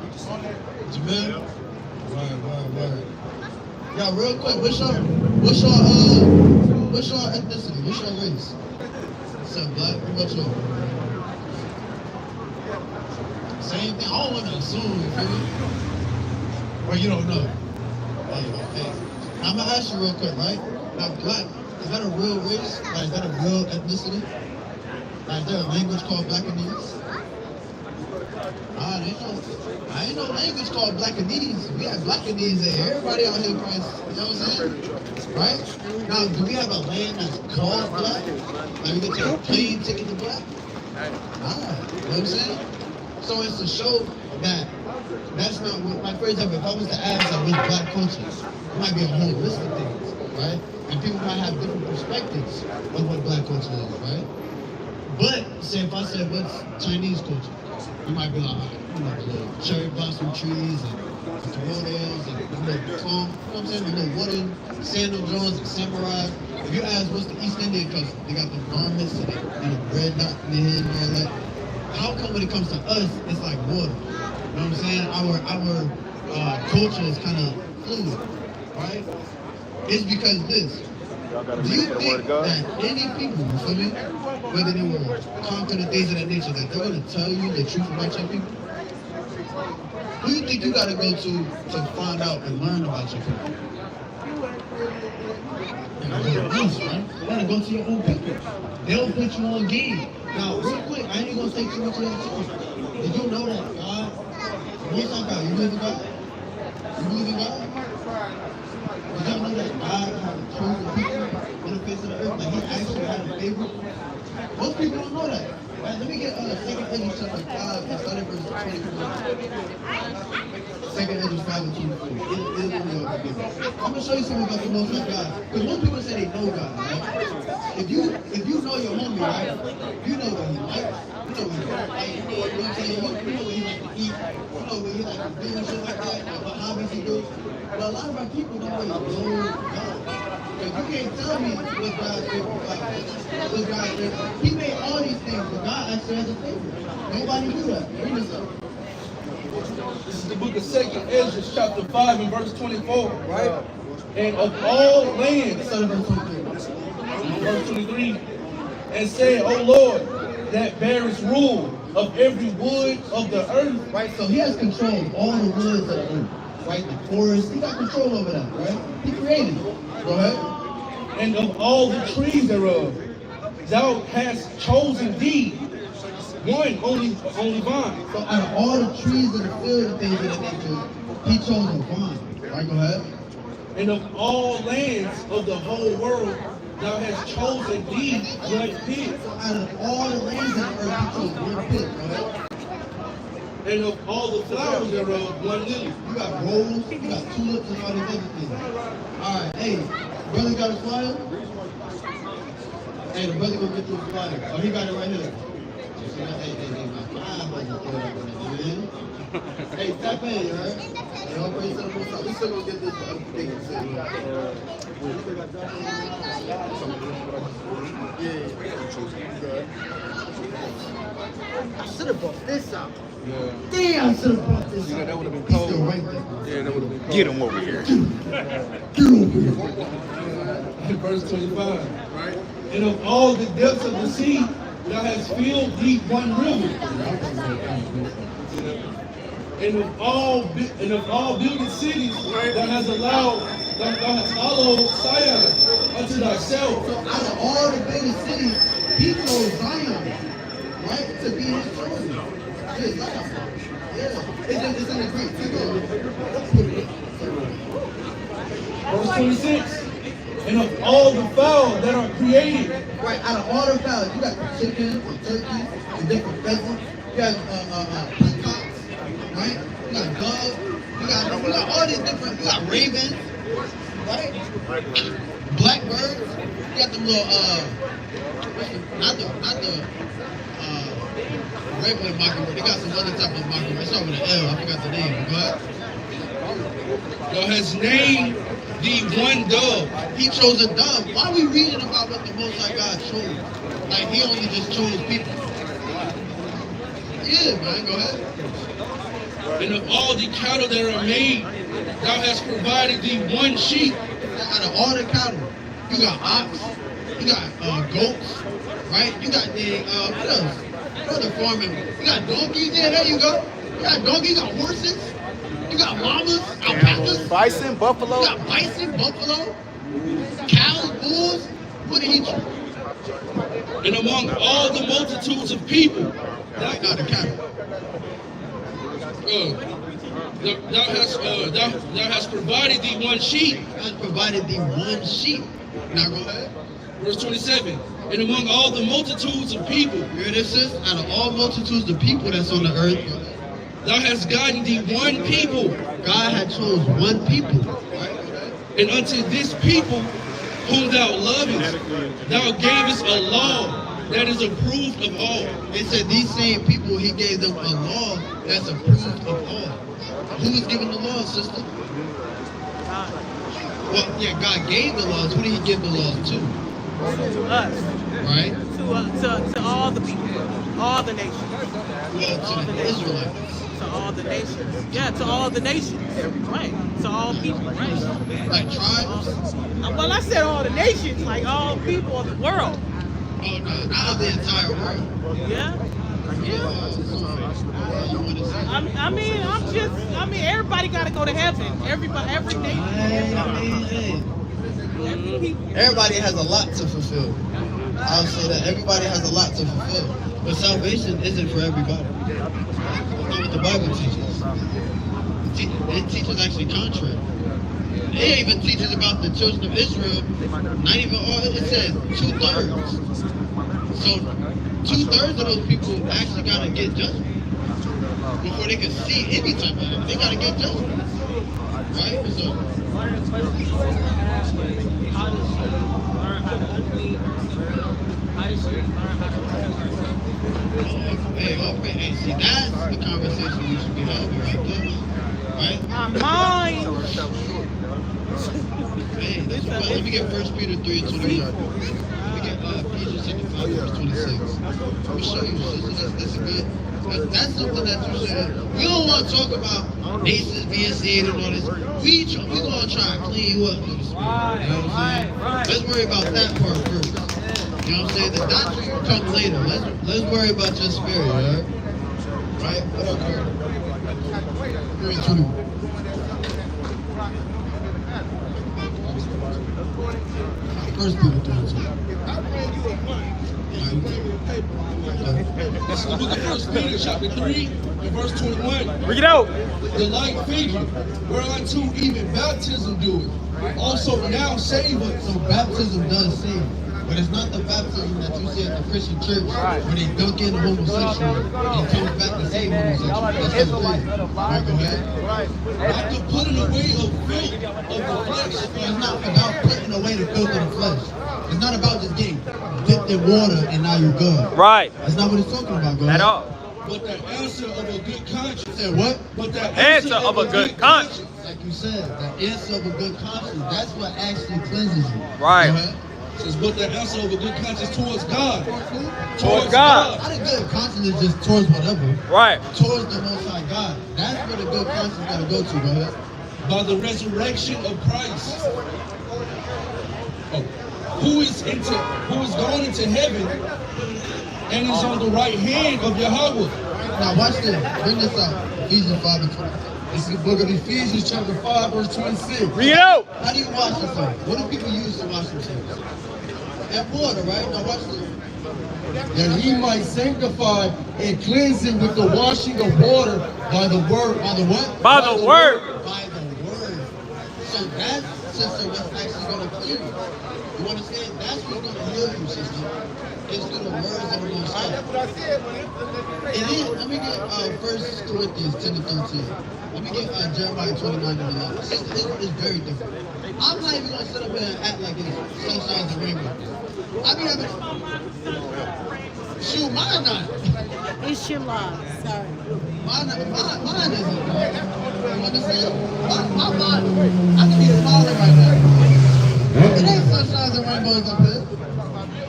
Jamil? Word. Yo, real quick, what's your ethnicity? What's your race? What's up, black? What about you? Same thing. I don't want to assume, you feel me? Or you don't know. Hey. I'm gonna ask you real quick, right? Now, black, is that a real race? Like, is that a real ethnicity? Like, is there a language called Blackanese? I ain't no language called Blackanese. We have Blackanese there. Everybody out here, Christ, you know what I'm saying? Right? Now, do we have a land that's called black? Like, we get to a plane ticket to black? You know what I'm saying? So it's to show that that's not what, like, for example, if I was to ask like, what's black culture, it might be a whole list of things, right? And people might have different perspectives of what black culture is, right? But, say if I said, what's Chinese culture? You might be like, you know, the little cherry blossom trees and the Coronas and the little palm, you know what I'm saying? The little wooden sandal joints and samurai. If you ask what's the East Indian culture, they got the garments and the red knot in their head and all that. How come when it comes to us, it's like water? You know what I'm saying? Our culture is kind of fluid, right? It's because this. Do you think that any people, you feel me, whether they were conquering things of that nature, that they're going to tell you the truth about your people? Who do you think you got to go to find out and learn about your people? You gotta go to your own people. They'll put you on game. Now, real quick, I ain't gonna take too much of your time. Did you know that God, what's up, God? You believe in God? You believe in God? Did y'all know that God had chosen people on the face of the earth? Like, he actually had a favorite? Most people don't know that. Right, let me get 2 Ezra chapter 5 and start at verse 24. 2 Ezra 5 and 24. I'm gonna show you something about the Most High God. Because most people say they know God, right? If you know your homie, right? You know what he likes. You know what he don't like. You know what I'm saying? You know what he likes to eat. You know what he likes to do and shit like that. What hobbies he do. But a lot of our people don't really know God. Because you can't tell me what God's favorite God is. What God's favorite. He made all these things, but God actually has a favorite. Nobody knew that. Read this up. This is the book of 2nd Ezra, chapter 5 and verse 24, right? And of all lands, verse 23, and said, O Lord, that bearest rule of every wood of the earth. Right, so he has control of all the woods of the earth. Right, the forest, he got control over that, right? He created it. Go ahead. And of all the trees thereof, thou hast chosen thee one only vine. So out of all the trees of the field and things of that nature, he chose a vine. Right, go ahead. And of all lands of the whole world, thou hast chosen thee one pit. So out of all the lands of the earth, he chose one pit. Go ahead. And of all the flowers thereof, one lily. You got rose, you got tulips, and all these other things. All right, hey, brother got a flyer? Hey, the brother gonna get you a flyer. Oh, he got it right here. Hey, my flyer wasn't throw it up in there, man. Hey, tap in, right? Hey, all praise to the Most High. We still gonna get this thing. I should have brought this out. Damn, I should have brought this out. That would have been He's cold. still right there. Yeah, that would have been cold. Get him over here. Verse 25, right? And of all the depths of the sea, thou hast filled thee one river. And of all builded cities, thou hast followed Zion unto thyself. So out of all the biggest cities, he chose Zion, right, to be his chosen. Yeah, Zion. Yeah, it's in the Greek. Take a Verse 26. And of all the fowl that are created, right, out of all the fowls, you got the chickens, the turkeys, the different pheasants, you got peacocks, right? You got doves, you got all these different, you got ravens, right? Blackbirds, you got the little not the regular mockingbird, they got some other type of mockingbird. It's over the L, I forgot the name, but thou hast named thee one dove. he chose a dove. Why are we reading about what the Most High God chose? Like he only just chose people. Yeah, man, go ahead. And of all the cattle that are made, thou hast provided thee one sheep. Out of all the cattle, you got ox, you got goats, right? You got the what else? What other farming? You got donkeys. Yeah, there you go. You got donkeys, you got horses, you got llamas, alpacas. Bison, buffalo. You got bison, buffalo, cows, bulls. What did he choose? And among all the multitudes of people, Not the cattle. thou hast provided thee one sheep. God provided thee one sheep. Now go ahead. Verse 27. And among all the multitudes of people, Here this is. Out of all multitudes of people that's on the earth, thou hast gotten thee one people. God had chose one people. Right? And unto this people whom thou lovest, thou gavest a law that is approved of all. It said these same people, he gave them a law that's approved of all. Who was giving the law, sister? Well, yeah, God gave the laws. Who did he give the laws to? Us. Right? To all the people. All the nations. Well, to the Israelites. To all the nations. Yeah, to all the nations. Right. To all people, right? Like tribes? Well, I said all the nations, like all people of the world. Oh, no, not of the entire world. Yeah? Yeah. You want to say? I mean, everybody got to go to heaven. Everybody, every nation. Every people. Everybody has a lot to fulfill. I'll say that. Everybody has a lot to fulfill. But salvation isn't for everybody. That's not what the Bible teaches. It teaches actually contrary. It even teaches about the children of Israel. Not even all. It says 2/3. So 2/3 of those people actually got to get judgment before they can see any type of it. They got to get judgment. Right? So, hey, see, that's the conversation we should be having right there. Right? Mine. Hey, that's what, let me get 1 Peter 3 and 21. Let me get Ephesians chapter 5 verse 26. Let me show you, sister, that's good. That's something that you said. We don't want to talk about nations being saved and all this. We gonna try to clean you up through the Spirit. You know what I'm saying? Let's worry about that part first. You know what I'm saying? The doctrine will come later. Let's worry about your spirit, alright? Right? What up, Kurt? 3 and 21. First Peter 3 and 21. This is the book of 1 Peter, chapter 3, and verse 21. Bring it out. The like figure, whereunto even baptism doeth, also now save us. So baptism does save. But it's not the baptism that you see at the Christian church where they dunk in the homosexual and it comes back to save homosexual. That's not the thing. Right, go ahead. Not the putting away of filth of the flesh. It's not about putting away the filth of the flesh. It's not about just getting dipped in water and now you're good. Right. That's not what it's talking about, go At ahead. all. But the answer of a good conscience. Said what? But the Answer of a good conscience. Like you said, the answer of a good conscience, that's what actually cleanses you. Right. Go ahead. Says, but the answer of a good conscience towards God. Towards God. Not a good conscience is just towards whatever. Right. Towards the Most High God. That's where the good conscience got to go to, go ahead. By the resurrection of Christ. Who is gone into heaven and is on the right hand of Yahweh. Now watch this. Bring this out. Ephesians 5 and 20. This is the book of Ephesians, chapter 5, verse 26. Bring it out. How do you wash yourself? What do people use to wash themselves? And water, right? Now watch this. That he might sanctify and cleanse it with the washing of water by the word. By the what? By the word. By the word. So that, sister, what's actually going to clean you. You understand? That's what's going to heal you, sister. It's through the words of the Most High. It is. Let me get 1 Corinthians 10 and 13. Let me get Jeremiah 29 and 11. Sister, this is very different. I'm not even going to sit up here and act like it's sunshine and rainbow. I be having... Shoot, mine not. It's your law. Sorry. Mine isn't. You understand? My mind, I can be smiling right now. It ain't sunshine and rainbows up here.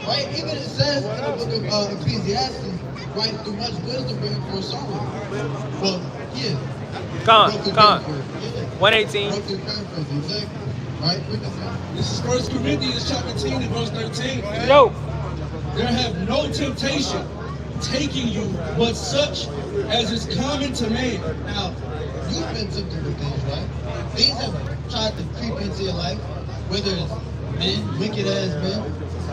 Right? Even it says in the book of Ecclesiastes, right, through much wisdom bringing forth sorrow. Well, yeah. Con. 118. Exactly. Right? This is 1 Corinthians chapter 10 and verse 13. Yo. There have no temptation taking you but such as is common to man. Now, you've been tempted with things, right? Things have tried to creep into your life, whether it's men, wicked ass men,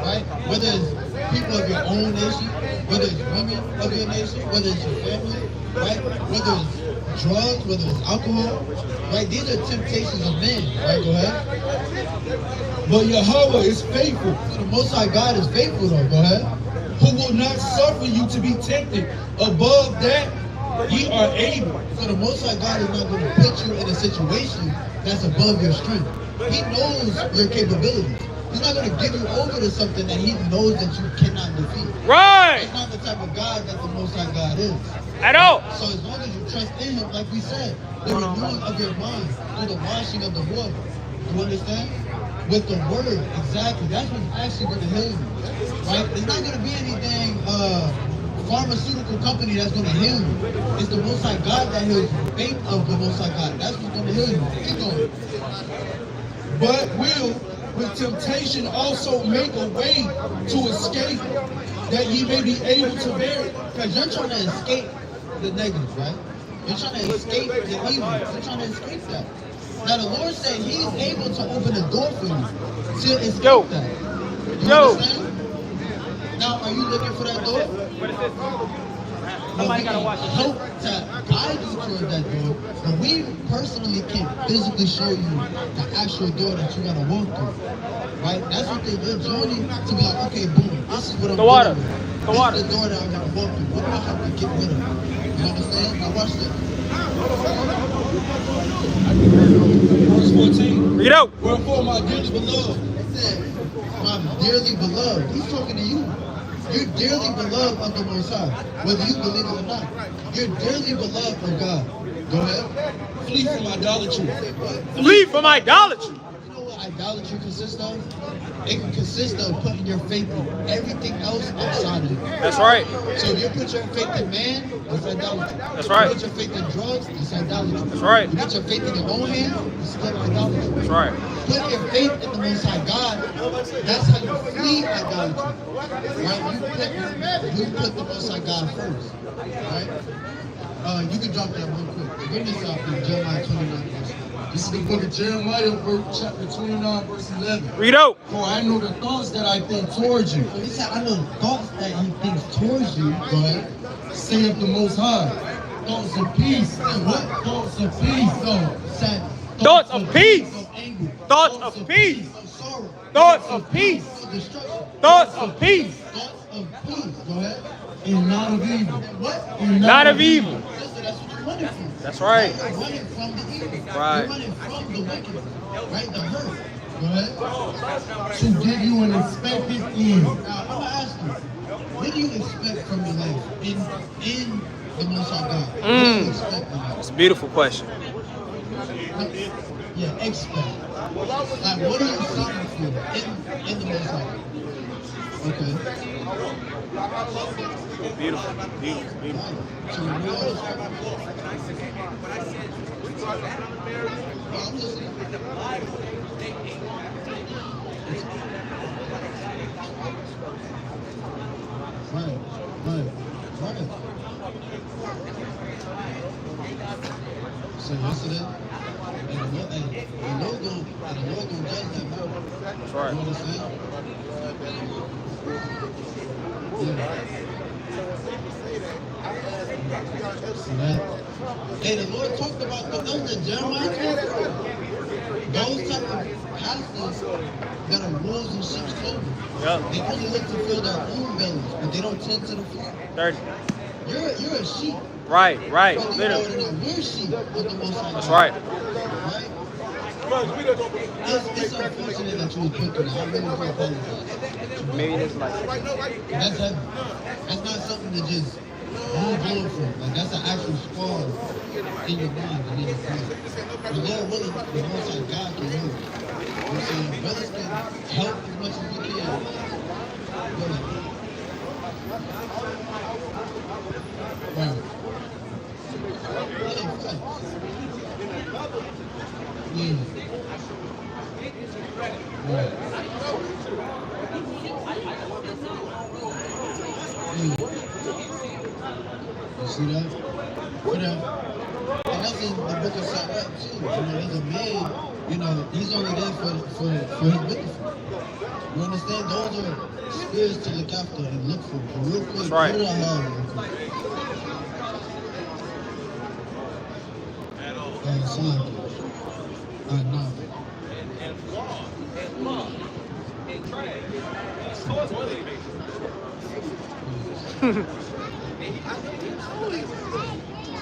right? Whether it's people of your own nation, whether it's women of your nation, whether it's your family, right? Whether it's drugs, whether it's alcohol, right? These are temptations of men, right? Go ahead. But Yahweh is faithful, So the Most High God is faithful though, go ahead. who will not suffer you to be tempted above that ye are able. So the Most High God is not going to put you in a situation that's above your strength. He knows your capabilities. He's not going to give you over to something that he knows that you cannot defeat. Right. It's not the type of God that the Most High God is. At all. So as long as you trust in him, like we said, the renewing of your mind through the washing of the water. You understand? With the word, exactly. That's what's actually going to heal you. Right? There's not going to be anything pharmaceutical company that's going to heal you. It's the Most High God that heals you. Faith of the Most High God. That's what's going to heal you. Keep going. But will with temptation also make a way to escape, that ye may be able to bear it. Because you're trying to escape the negative, right? You're trying to escape the evil. You're trying to escape that. Now the Lord said He's able to open the door for you to escape that. You understand? Now, are you looking for that door? Somebody gotta watch help to guide you towards that door, but we personally can't physically show you the actual door that you gotta walk through. Right? That's what they're joining to be like, okay, boom, this is what I'm water. dealing with. The This water. is the door that I'm gonna walk through. What do I have to get rid of? You understand? Now watch this. Verse 14. Read out. Wherefore, my dearly beloved, He said, my dearly beloved. He's talking to you. You're dearly beloved of the Most High, whether you believe it or not. You're dearly beloved of God. Go ahead. flee from idolatry. Flee from idolatry. You idolatry consists of? It can consist of putting your faith in everything else outside of it. That's right. So if you put your faith in man, that's idolatry. That's right. You put your faith in drugs, it's idolatry. That's right. You put your faith in your own hand, it's still idolatry. That's right. Put your faith in the Most High God, that's how you flee idolatry. Right? You put the Most High God first. Right? You can drop that real quick. Bring this up in Jeremiah 29 verse. This is the book of Jeremiah, chapter 29, verse 11. Read out. For I know the thoughts that I think towards you. So he said, I know the thoughts that he thinks towards you. Go ahead. Saith the Most High. Thoughts of peace. And what? Thoughts of peace. No, sad. Thoughts of peace. Of anger. Thoughts of peace. Of sorrow. Thoughts of peace. Of destruction. Thoughts of peace. Thoughts of peace. Go ahead. And not of evil. And what? And Not of evil. Listen, that's what you're running from. That's right. You're running from the evil. Right. You're running from the wicked. Right? The hurt. Go ahead. To give you an expected end. Now, I'm gonna ask you, what do you expect from your life in the Most High God? What do you expect from life? That's a beautiful question. Yeah, expect. Like, what are you seeking for in the Most High? Okay. Beautiful. Beautiful. Beautiful. So we all expect. Well, I'm listening. Right. So yesterday, and the Lord gonna judge that matter. That's right. You understand? Yeah. So that, hey, the Lord talked about those in Jeremiah 24. Those type of pastors that are wolves in sheep's clothing. Yep. They only look to fill their own bellies, but they don't tend to the flock. 30. You're a sheep. Right. Right. But Literally. we're sheep of the Most High That's God. right. Right? It's unfortunate that you was put through that. I really do apologize. Maybe it's like. That's heavy. That's not something to just move on from. Like, that's an actual scar in your mind and in your brain. The Lord willing, the Most High God can help. You know what I'm saying? Brothers can help as much as we can. Right. Yeah, facts. Yeah. Right. You see that? And that's in the book of CASHAPP too. There's a man, he's only there for his witness. You understand? Those are spirits to look after and look for. And real quick, That's right. what did I have real quick? No.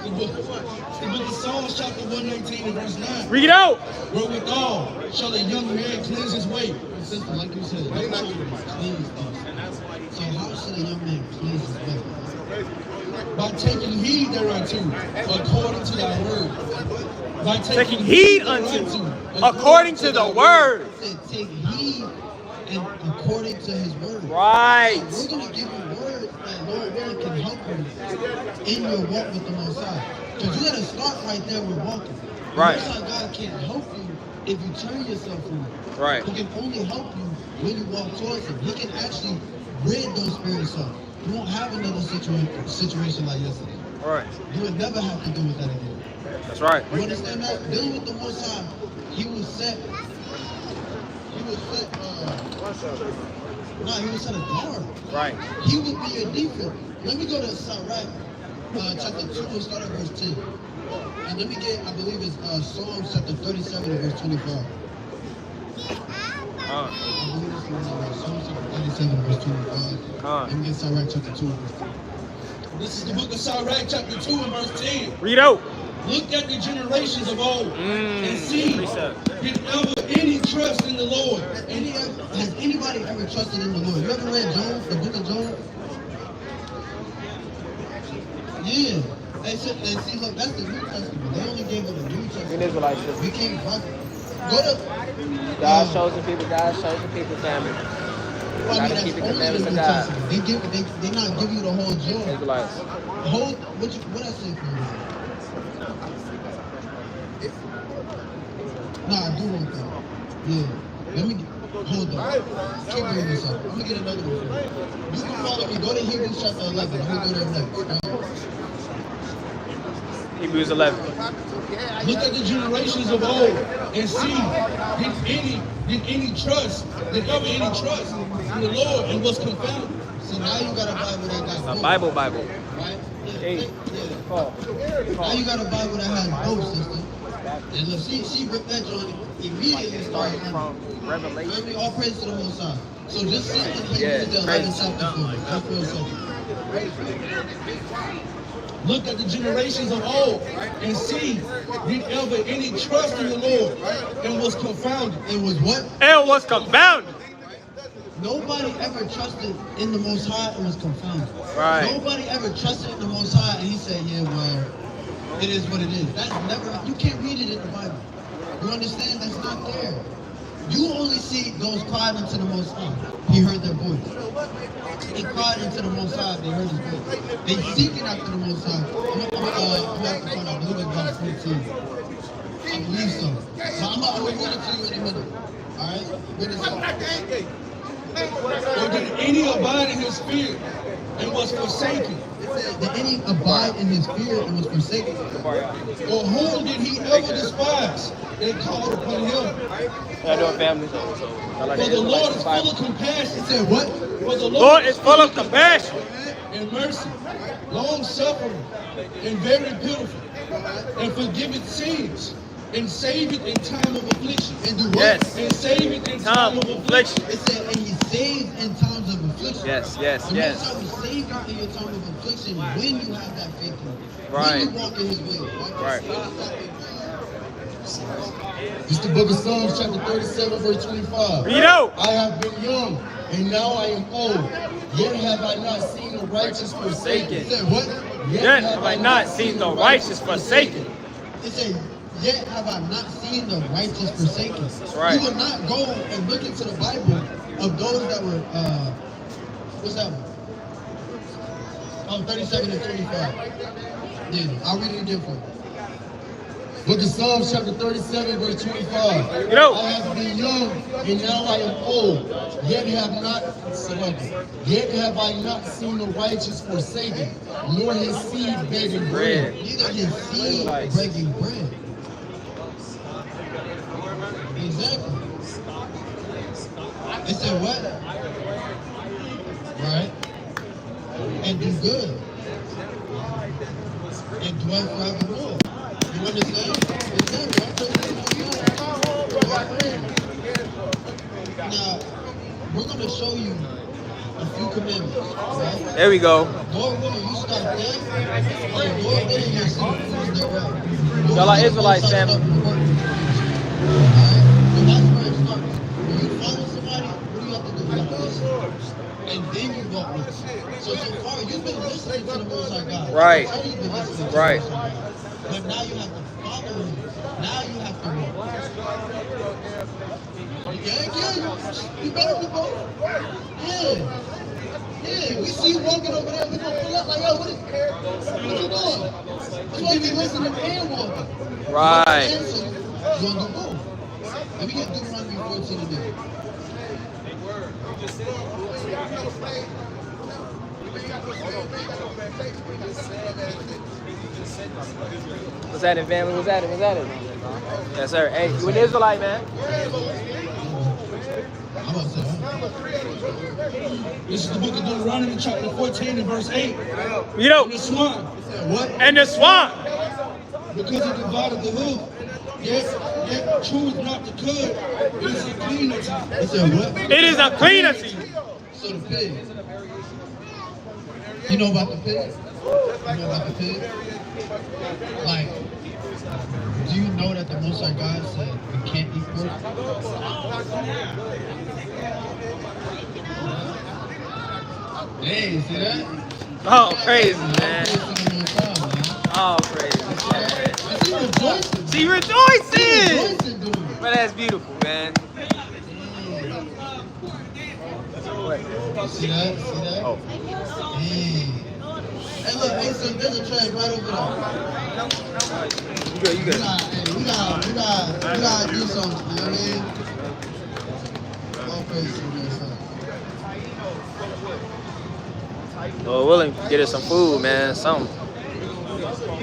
The book of Psalms, chapter 119 and verse 9. Read out. Wherewithal shall a young man cleanse his way? Sister, like you said, cleanse us. So how should a young man cleanse his way? By taking heed thereunto, according to thy word. By Taking heed unto, according to the word. Take heed and according to his word. Right. We're going to give you words that Lord really can help you in your walk with the Most High. Because you got to start right there with walking. Right. The Most High God can't help you if you turn yourself from Him. Right. He can only help you when you walk towards Him. He can actually rid those spirits up. You won't have another situation like yesterday. Right. You would never have to deal with that again. That's right. You understand that? Dealing with the Most High, He was set. He was set a guard. Right. He would be your defense. Let me go to Sirach, chapter 2 and start at verse 10. And let me get, I believe it's Psalms chapter 37 and verse 25. I believe it's Psalms chapter 37 and verse 25. Let me get Sirach chapter 2 and verse 10. This is the book of Sirach chapter 2 and verse 10. Read out. Look at the generations of old and see, Precept. did ever any trust in the Lord? Has anybody ever trusted in the Lord? You ever read Job, the book of Job? Yeah. They see, look, that's the New Testament. They only gave it the New Testament. It is what I said. We can't rock it. Go to. God's chosen people, God's chosen people, family. Well, Gotta that's keep the only commandments the of New God. Testament. They not give you the whole joy. Israelites. Hold what I say for you. Nah, I do want that. Yeah. Let me hold on. Keep bringing this up. I'm gonna get another one for you. You can follow me. Go to Hebrews chapter 11. I'm gonna go there next. Hebrews 11. Look at the generations of old and see, did any trust, did ever any trust in the Lord and was confounded? So now you got a Bible that got A both, Bible. right? Eight. Now you got a Bible that has both, sister. And look, she ripped that joint immediately started From Revelation. Maybe all praise to the Most High. So just sit in Hebrews Yeah, the 11th praise. chapter for me. Just for a second. Look at the generations of old and see, did ever any trust in the Lord and was confounded? It was what? It was confounded. Nobody ever trusted in the Most High and was confounded. Right. Nobody ever trusted in the Most High and he said, yeah, well, it is what it is. That's never, you can't read it in the Bible. You understand? That's not there. You only see those cried unto the Most High. He heard their voice. They cried unto the Most High. They heard his voice. They seeking after the Most High. I'm have to find out. I believe it's about 14. I believe so. But I'm going to read it to you in a minute. All right? Read this out. Or did any abide in his fear and was forsaken? Did any abide in his fear and was forsaken? Or whom did he ever despise and called upon him? I know family. So I like For the the Lord is Israelites. full of compassion. He said what? For the Lord is full of compassion. and mercy, long suffering, and very beautiful, and forgiveth sins, and saveth in time of affliction. And do what? Yes. And saveth in time of affliction. It said, and he saved in times of affliction. Yes. The Most High will save you in your time of affliction when you have that faith in him. Right. When you walk in his will. Right. It's the book of Psalms, chapter 37, verse 25. Read out. I have been young, and now I am old. Yet have I not seen the righteous It forsaken. said what? Yet have I not seen the righteous forsaken. It said, yet have I not seen the righteous forsaken. That's right. You will not go and look into the Bible of those that were, what's that one? Oh, 37 and 25. Yeah, I'll read it again for you. Book of Psalms, chapter 37, verse 25. You know. I have been young, and now I am old. Yet have I not seen the righteous forsaken, nor his seed begging bread. Neither his seed begging bread. Exactly. It said what? Right? And do good. And dwell forevermore. You understand? Now, we're going to show you a few commandments, right? There we go. Lord willing, you start there, and Lord willing, you'll see the fruits thereof. Y'all are Israelites, fam. Alright? So that's where it starts. When you follow somebody, what do you have to do? You have to listen. And then you walk with them. So far, you've been listening to the Most High God. Right. So you've been listening to Right. the Most High God. But now you have to follow him. Now you have to walk. Yeah, you better be both. Yeah. Yeah, we see you walking over there, we gonna pull up like, yo, what you doing? That's why we listening and walking. Right. You gonna do both. Let me get Deuteronomy 14 today. What's that in family? What's that in? Yes, sir. Hey, you an Israelite, man? I'm about to say, This is the book of Deuteronomy, chapter 14 and verse 8. You know. And the swine, what? And the swamp. because he divided the hoof, yet cheweth not the cud, it is a clean unto you. He said what? It is a clean unto you. So the pig. You know about the pig? You know about the pig? Like, do you know that the Most High God said you can't eat pork? Hey, see that? Oh, crazy, man. man. Oh, crazy. She rejoicing. She rejoicing. Rejoicing, dude. But that's beautiful, man. What? See that? See that? Oh. Hey, look, hey, so there's a trash right over there. You good, you good. We gotta do something, you know what I mean? All praise to you, son. Lord willing, get us some food, man. Something.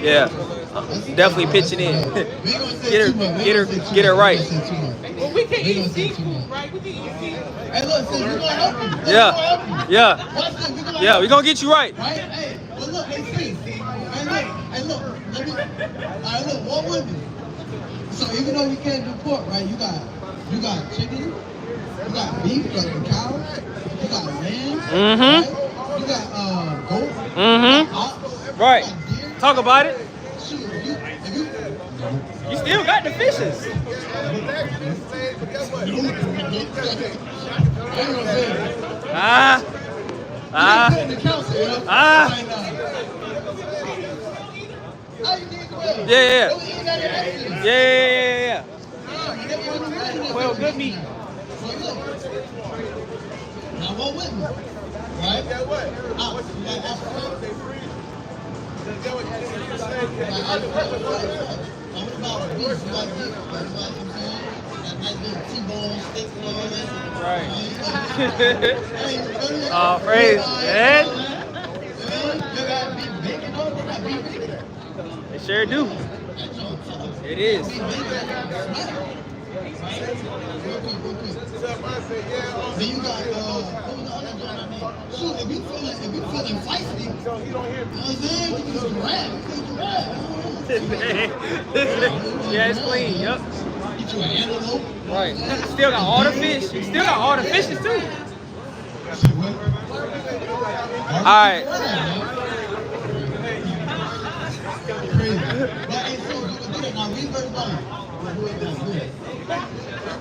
Yeah. I'm definitely pitching in. Get her right. Well, we can eat seafood, right? We can eat seafood. Hey, look, sis, we gonna help you. Yeah. Yeah. Watch this, we gonna Yeah, we gonna get you right. Right? Hey, well, look, hey, sis. Hey, look, let me. All right, look, walk with me. So even though we can't do pork, right? You got chicken, you got beef, you got cow, you got lamb, right? You got goat, ox, Right. you got deer. Talk about it. Shoot, if you You still got the fishes. Ah. Yeah. Well, good meat. Now what with me? Right? Right. Oh, praise, man. They sure do. It is. Then you got what was the other joint I mean? Shoot, if you feeling feisty, you know what I'm saying? You can grab. Yeah, it's clean. Yep. Get you an antelope. Right. Still got all the fish. Still got all the fishes too. All right. Crazy. But hey, so you can do that now. Read verse 9.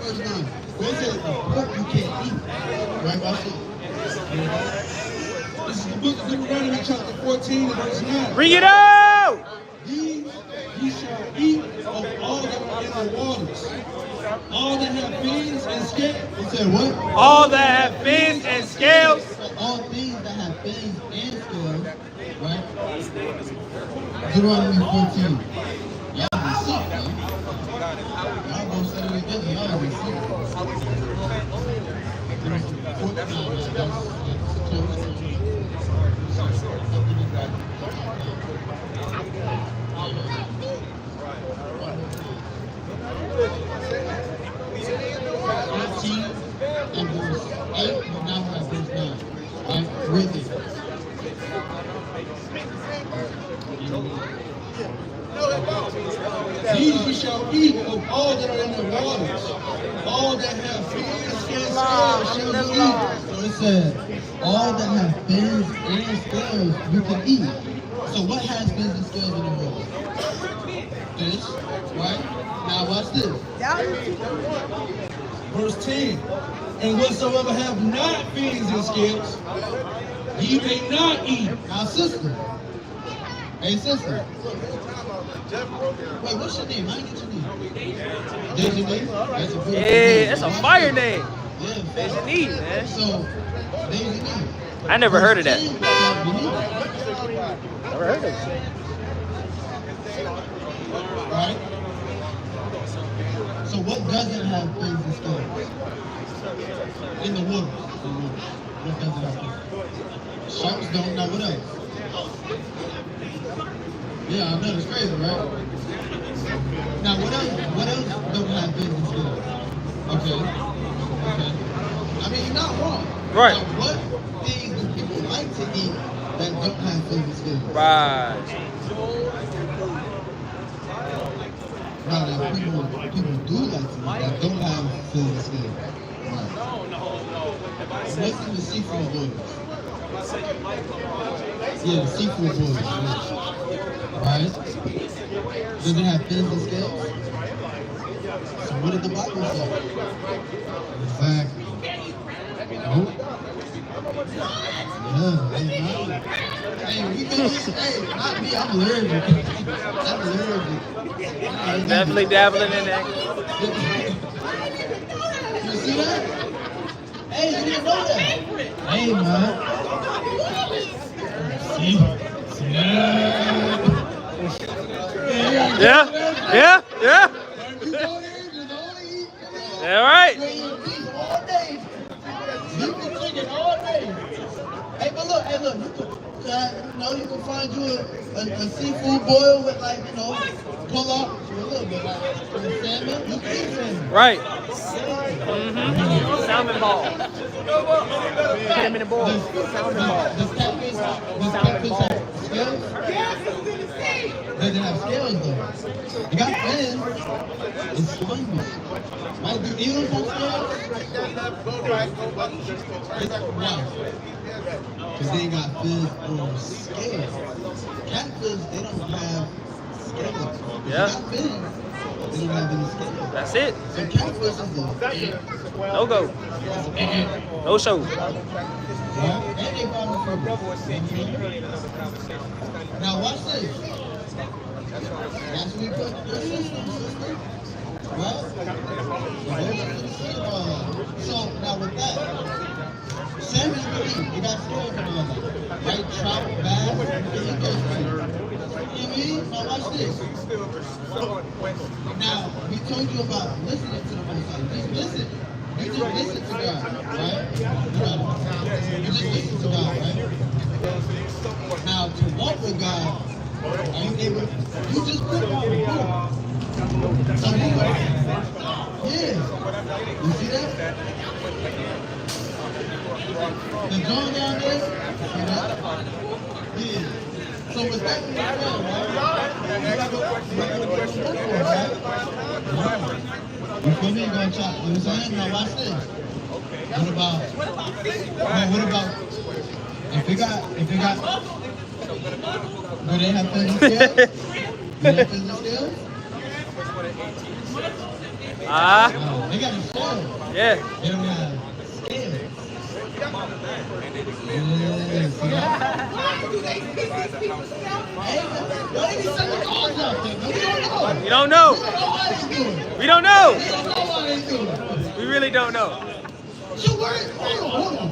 Verse 9. Where it says pork you can't eat. Right? Watch it. This is the book of Deuteronomy, chapter 14, and verse 9. Bring it out. These ye shall eat of all that are in the waters, all that have fins and scales. It said what? All that have fins and scales. So all things that have fins and scales, right? Deuteronomy 14. Y'all be sick, man. Y'all gonna say it together. Y'all be sick. And verse 8, but now we're at verse 9. Right? With it. These ye shall eat of all that are in the waters, all that have fins and scales shall you eat. So it said, all that have fins and scales you can eat. So what has fins and scales in the water? Fish, right? Now watch this. Verse 10, and whatsoever have not fins and scales, ye may not eat. Now sister. Hey sister. Wait, what's your name? I didn't get your name. There's your name? That's a beautiful name. Yeah, that's a fire name. Yeah, There's your need, man. so, there's your name. I never heard of that. Never heard of it. Right? So what doesn't have fins and scales? In the water. What doesn't have fins? Sharks don't. Now what else? Yeah, I know, it's crazy, right? Now what else don't have fins and scales? Okay. I mean, you're not wrong. Right. Now, what things do people like to eat that don't have fins and scales? Right. Now that people do like to eat that don't have fins and scales. Right. What's in the seafood boils? Yeah, the seafood boils. Right? Does it have fins and scales? So what did the Bible say? Exactly. Nope. Yeah, hey, we can hey, not me, I'm allergic. I'm allergic. Definitely dabbling in that. Hey, man. See that? Yeah. Yeah, right. All day. You can chicken all day. Hey, but look, you can find you a seafood boil with pull up a little bit salmon. You can eat salmon. Right. Salmon ball. Put him in the bowl. Salmon ball. Does catfish have scales? They didn't have scales though. You got fins. It's slimy. Right? Do eels have scales? Why? Because they ain't got fins or scales. Catfish, they don't have scales. Yeah. They got fins. They don't have any scales. That's it. So catfish is No go. No show. and they bottom for now watch this. That's what we put in the system, sister. Right? So now with that, salmon's good. You got scales and all that. Right? Trout, bass, everything goes to. You know what I mean? Now watch this. Now, we told you about listening to the Most High. Just listen. You just listen to God, right? You just listen to God, right? Now, to walk with God, are you able? You just put it on the board. So yeah. You see that? The John down there? See that? Yeah. So with that being said, right? You feel me? Gonna chop. You know what I'm saying? Now watch this. What about if they got do they have fins and scales? Do they have fins and scales? They got a scale. Yeah. They don't have scales. We don't know. We don't know. We really don't know. So hold on,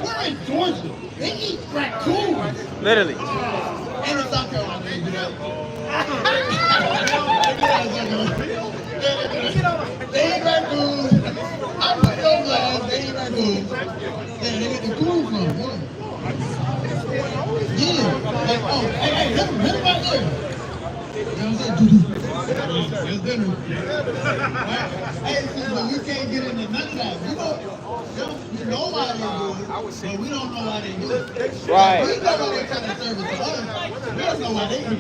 we're in Georgia. They eat raccoons. Literally. And in South Carolina, you know. They eat raccoons. I'm putting on glass. They eat raccoons. Yeah, they get the cool from. Yeah. Hey, look right there. You know what I'm saying? It's dinner. Hey, but we can't get into none of that. We know why they do it, but we don't know why they do it. Right. We know what kind of service to us. We don't know why they do it.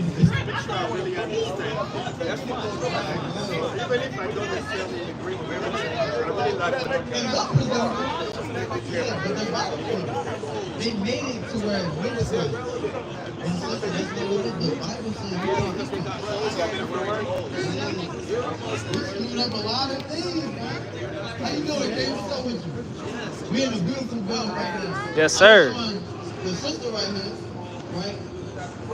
They made it to where it's ministry. And sister, that's what the Bible says. We screwed up a lot of things, man. How you doing, James? What's up with you? We in a beautiful building right now. Yes, sir. The sister right here, right?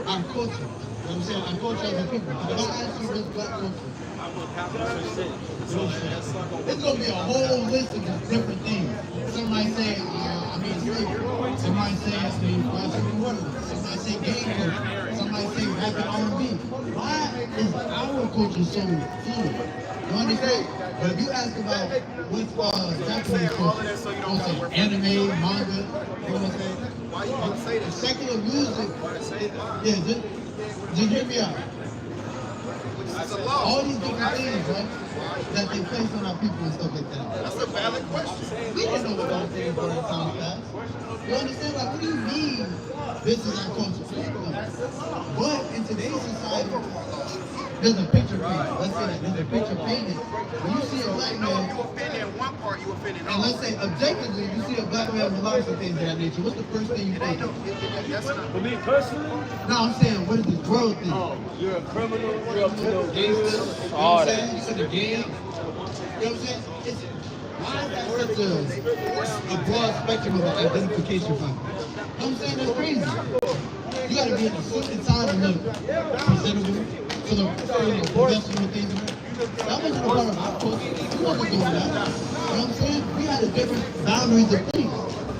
Our culture. You know what I'm saying? Our culture as a people. Don't ask you this black culture. It's going to be a whole list of different things. Some might say, slavery. Some might say, some might say game culture. Some might say rap and R&B. Why is our culture so fluid? You understand? But if you ask about what's Japanese culture, you say anime, manga, you know what I'm saying? Why you want to say that? Secular music. Yeah, just hear me out. All these different things, right, that they place on our people and stuff like that. That's a valid question. We didn't know what those things were in time past. You understand? Like, what do you mean this is our culture? But in today's society, there's a picture painted. Let's say that there's a picture painted. When you see a black man, and let's say objectively, you see a black man with lots of things of that nature, what's the first thing you think of? For me personally? No, I'm saying, what is this world thing? Oh, you're a criminal, you're a gangster, all that. You said the gang. You know what I'm saying? Why is that such a broad spectrum of an identification factor? You know what I'm saying? That's crazy. You gotta be in a certain time and look presentable for the professional things. That wasn't a part of our culture. We wasn't doing that. You know what I'm saying? We had a different boundaries of things.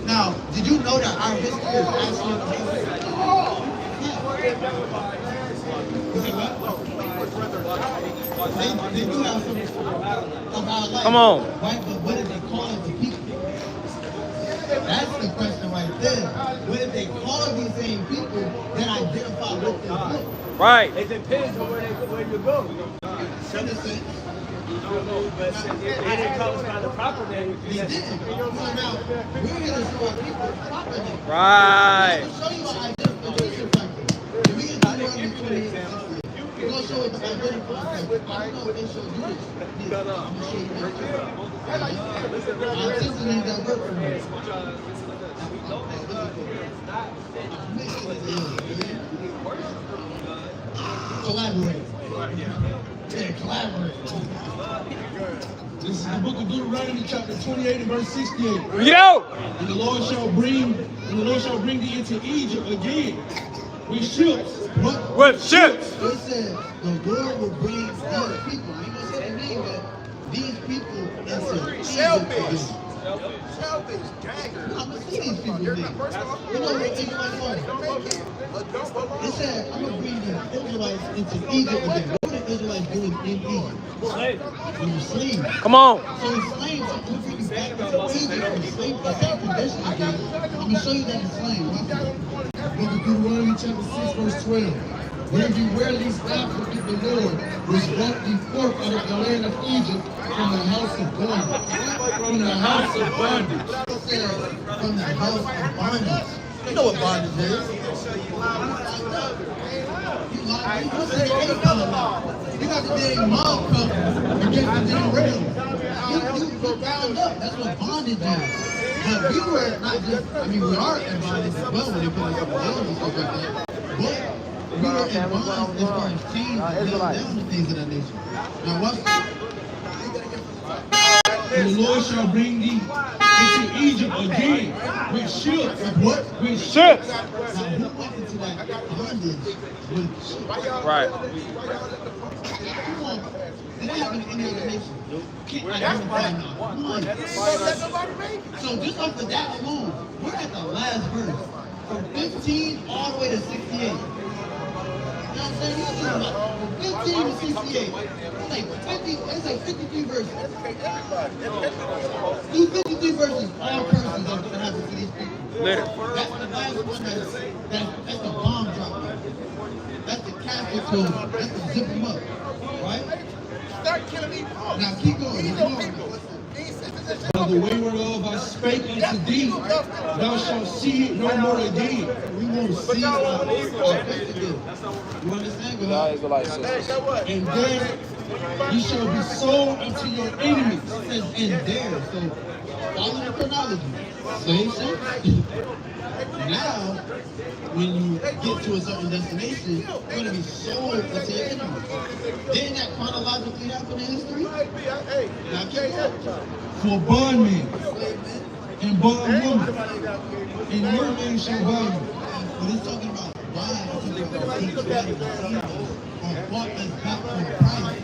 Now, Now, did you know that our history is actually They do have some of our life. Come on. Right? But what did they call it to people? That's the question right there. What if they call these same people that identify with this book? Right. It depends on where you go. In a sense. But they didn't call us by the proper name. They didn't. So now, we're here to show our people the proper name. Right. We're going to show you our identification factor. If we get Deuteronomy 28, we're going to show you the identification factor. I don't know if they show you this. Yeah, I'm going to show you that. Our sister needs that work for me. Collaborate. Yeah, collaborate. This is the book of Deuteronomy, chapter 28 and verse 68. Read it out. And the Lord shall bring thee into Egypt again with ships. With ships. It said the Lord will bring these people. I ain't gonna say the name, but these people into Egypt again. I'm gonna see these people again. You know what Israelites are? It said, I'm gonna bring the Israelites into Egypt again. What were the Israelites doing in Egypt? They were slaves. Come on. So in slaves, I'm gonna bring you back into Egypt and slave the same condition again. I'm gonna show you that in slaves. Book of Deuteronomy chapter 6, verse 12. When you wear these staffs of the Lord, which brought thee forth out of the land of Egypt from the house of bondage. From the house of bondage. From the house of bondage. You know what bondage is. You got the dang mob cup against the dang rail. You bound up. That's what bondage is. But we were not just, I mean, we are in bondage as well when they put us up in jail and stuff like that. But we were in bondage as far as chains and down the things of that nature. Now watch this. And the Lord shall bring thee into Egypt again with ships. With what? Ships. With ships. Now who went into that bondage with ships? Right. Come on. Did that happen in any other nation? Can't identify not one. So just off of that alone, we're at the last verse. From 15 all the way to 68. You know what I'm saying? From 15 to 68. It's like 53 verses. These 53 verses, all curses that's going to happen to these people. Literally. That's the last one that's the bomb drop. That's the casket close. That's the zip them up. Right? Now keep going. Keep going. By the wayward of I spake unto thee, thou shalt see it no more again. We won't see our face again. You understand? God? And there ye shall be sold unto your enemies. It says in there. So follow the chronology. Same shit. Now, when you get to a certain destination, you're going to be sold to your enemies. Didn't that chronologically happen in history? Now keep going. For bondmen and bondwomen, and your name shall buy you. But it's talking about why it's talking about spirituality or brought us back from Christ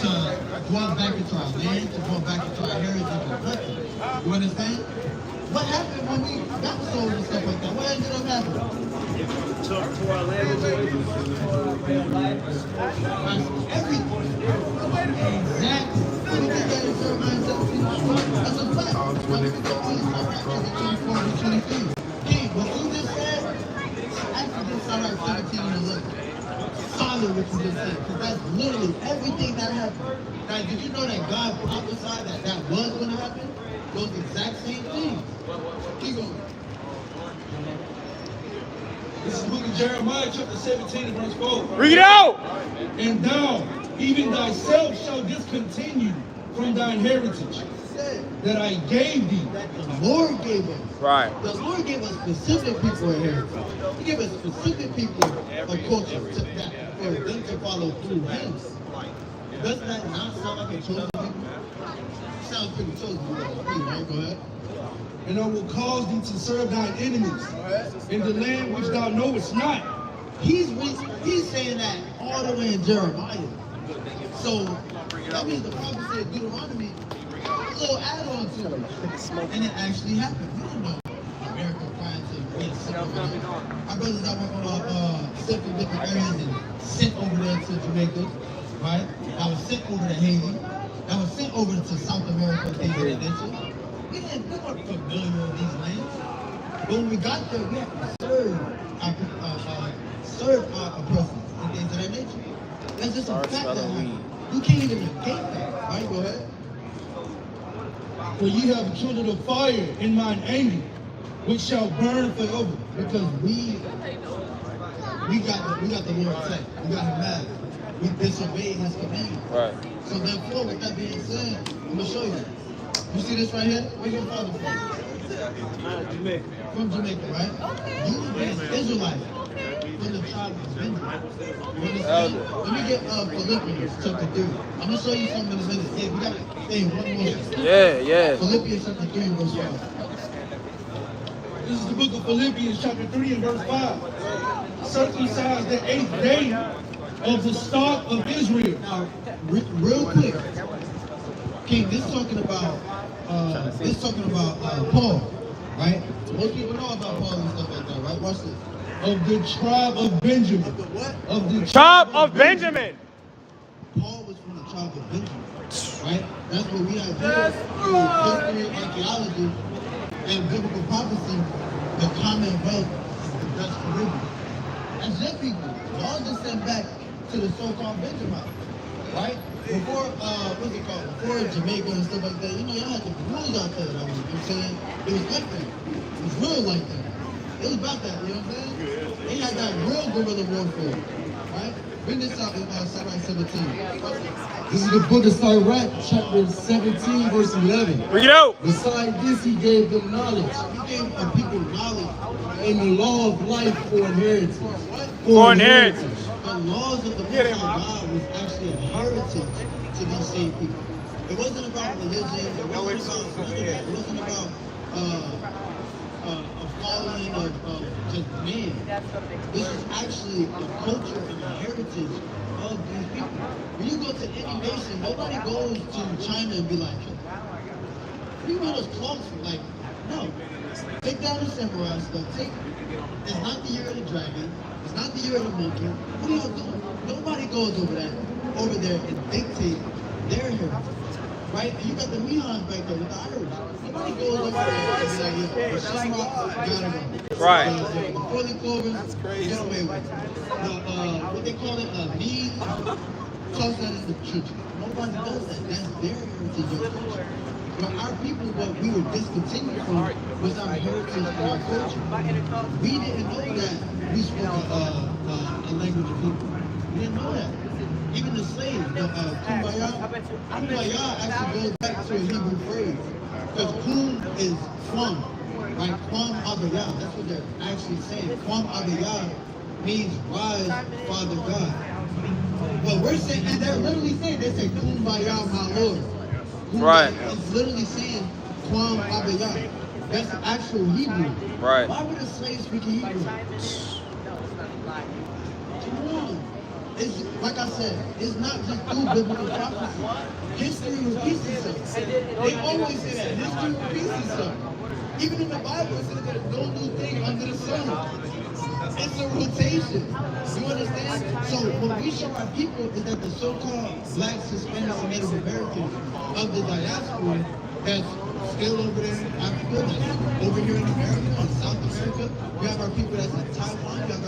to dwell back into our land, to dwell back into our heritage and culture. You understand? What happened when we got sold and stuff like that? What ended up happening? To our land Everything. Exactly. So we get that in Jeremiah 17. That's a fact. When we get to Jeremiah 24 and 23. King, what you just said, actually just start out 17 and 11. Solid what you just said. Because that's literally everything that happened. Now, did you know that God prophesied that that was going to happen? Those exact same things. Keep going. This is the book of Jeremiah, chapter 17, and verse 4. Read it out. And thou, even thyself, shall discontinue from thine heritage that I gave thee. That the Lord gave us. Right. The Lord gave us specific people a heritage. He gave us specific people a culture for them to follow through Him. Doesn't that not sound like a chosen people? Sounds pretty chosen to me, right? Go ahead. And I will cause thee to serve thine enemies in the land which thou knowest not. He's saying that all the way in Jeremiah. So that means the prophecy of Deuteronomy, a little add-on to it. And it actually happened. We don't know. Our brothers that were sent from different areas and sent over there to Jamaica, right? That was sent over to Haiti. That was sent over to South America, things of that nature. We weren't familiar with these lands. But when we got there, we had to serve our oppressors and things of that nature. That's just a fact that happened. You can't even negate that, right? Go ahead. For ye have kindled a fire in mine anger, which shall burn forever. Because we got the Lord attack. We got him mad. We disobeyed his command. Right. So therefore, with that being said, I'm gonna show you. You see this right here? Where's your father from? Jamaica. From Jamaica, right? You is Israelite from the tribe of Benjamin. You understand? Let me get Philippians chapter 3. I'm gonna show you something in a minute. Hey, we got one more. Yeah. Philippians chapter 3 verse 5. This is the book of Philippians chapter 3 and verse 5. Circumcised the 8th day of the stock of Israel. Now, real quick, King, this is talking about Paul, right? Most people know about Paul and stuff like that, right? Watch this. Of the tribe of Benjamin. Of the what? Of the Tribe of Benjamin. Paul was from the tribe of Benjamin, right? That's what we have here through history, archaeology, and biblical prophecy. The Commonwealth is the Dutch Caribbean. That's your people. Y'all just sent back to the so-called Benjamite, right? Before, what's it called? Before Jamaica and stuff like that, you know, y'all had the rules out there. You know what I'm saying? It was like that. It was real like that. It was about that, you know what I'm saying? They had that real guerrilla warfare, right? Bring this out in Sirach 17. This is the book of Sirach, chapter 17, verse 11. Bring it out. Beside this, he gave them knowledge He gave the people knowledge. and the law of life for inheritance. For inheritance. The laws of the Most High God was actually a heritage to these same people. It wasn't about religion. It wasn't about none of that. It wasn't about a following of just man. This is actually the culture and the heritage of these people. When you go to any nation, nobody goes to China and be like, what do you wear those clothes for? Like, no. Take down the samurai stuff. It's not the year of the dragon. It's not the year of the monkey. What are y'all doing? Nobody goes over there and dictate their heritage. Right? And you got the Mihans back there with the Irish. Nobody goes over there and be like, yeah, the Shamrock, got it on. Right. The Foley Clovers, get away with it. What they call it, need, toss that in the church. Nobody does that. That's their heritage of culture. But our people, what we were discontinued from was our heritage and our culture. We didn't know that we spoke a language of people. We didn't know that. Even the slaves, kumbaya actually goes back to a Hebrew phrase. Because kum is kwam, right? Kwam abaya, that's what they're actually saying. Kwam abaya means rise, Father God. Well, we're saying, and they're literally saying, they say kumbaya, my Lord. Right. It's literally saying kwam abaya. That's the actual Hebrew. Right. Why would a slave speak Hebrew? Come on. It's, like I said, it's not just through biblical prophecy. History repeats itself. They always say that. History repeats itself. Even in the Bible, it says there's no new thing under the sun. It's a rotation. You understand? So what we show our people is that the so-called blacks, Hispanics, and Native Americans of the diaspora that's still over there in Africa, that's over here in America, in South America. We have our people that's in Taiwan. We have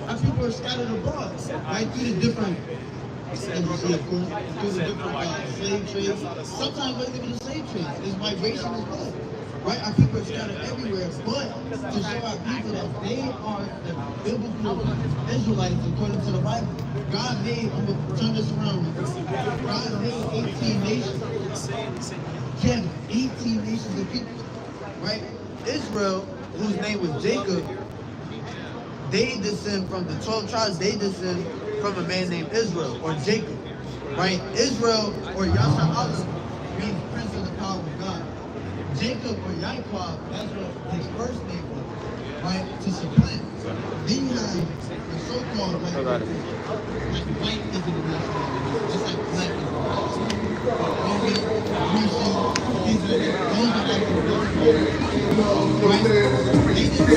our people are scattered abroad, right, through the different, through the different slave trades. Sometimes not even the slave trades. It's migration as well, right? Our people are scattered everywhere, but to show our people that they are the biblical Israelites according to the Bible. God made, I'm going to turn this around, God made 18 nations. Yeah, 18 nations of people, right? Israel, whose name was Jacob, they descend from the 12 tribes, they descend from a man named Israel, or Jacob, right? Israel, or Yasha'Allah, means prince of the power of God. Jacob, or Yaakov, that's what his first name was, right? To supplant. Then you have the so-called white people. Like white is in the nationality, just like black is in the nationality. Grecian, these are actually right? They didn't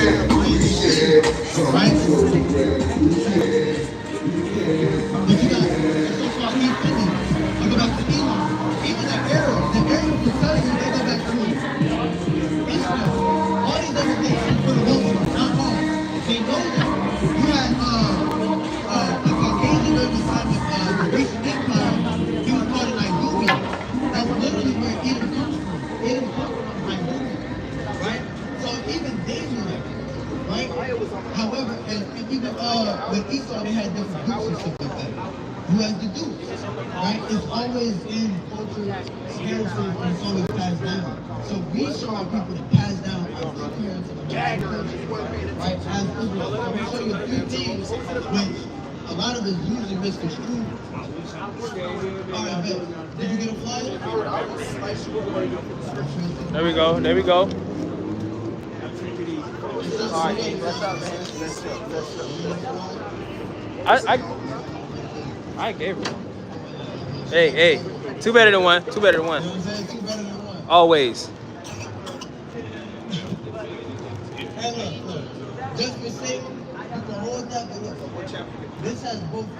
However, and even with Esau, they had different groups and stuff like that. Who has the dukes, right? It's always in culture, heritage, and it's always passed down. So we show our people to pass down our good heritage, right? As Israel. So we show you a few things which a lot of us usually misconstrue. All right, bet. Did you get a flyer? There we go. There we go. I gave her. Hey, two better than one. Two better than one. You know what I'm saying? Two better than one. Always. Hey, look. Just for sake, you can hold that, but look. This has both of them.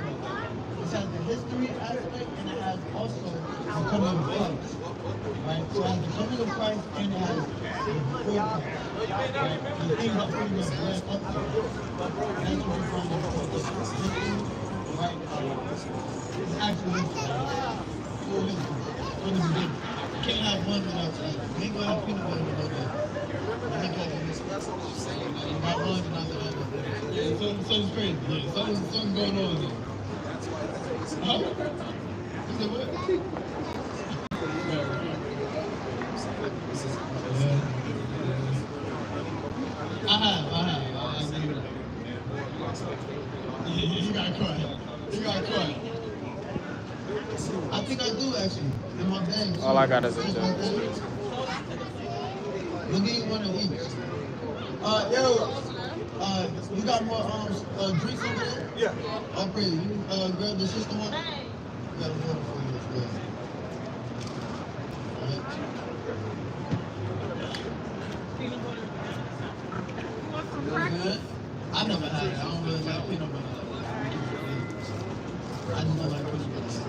This has the history aspect, and it has also the coming of Christ. Right? So it has the coming of Christ, and it has the before Christ. Right? The things that pretty much led up to it. That's what we find in the history. Right? It's actually full history. From the beginning. You can't have one without the other. You ain't gonna have peanut butter without that. You got one without the other. Yeah, something's crazy. Yeah, something's going on there. Huh? You said what? I have. You got quiet. I think I do actually. In my bag. All I got is a joke. We'll give you one of each. You got more drinks over there? Yeah. Oh, pretty. You grab the system one? We got a water for you as well. Alright. Good. I never had it. I don't really like peanut butter. I just don't like peanut butter.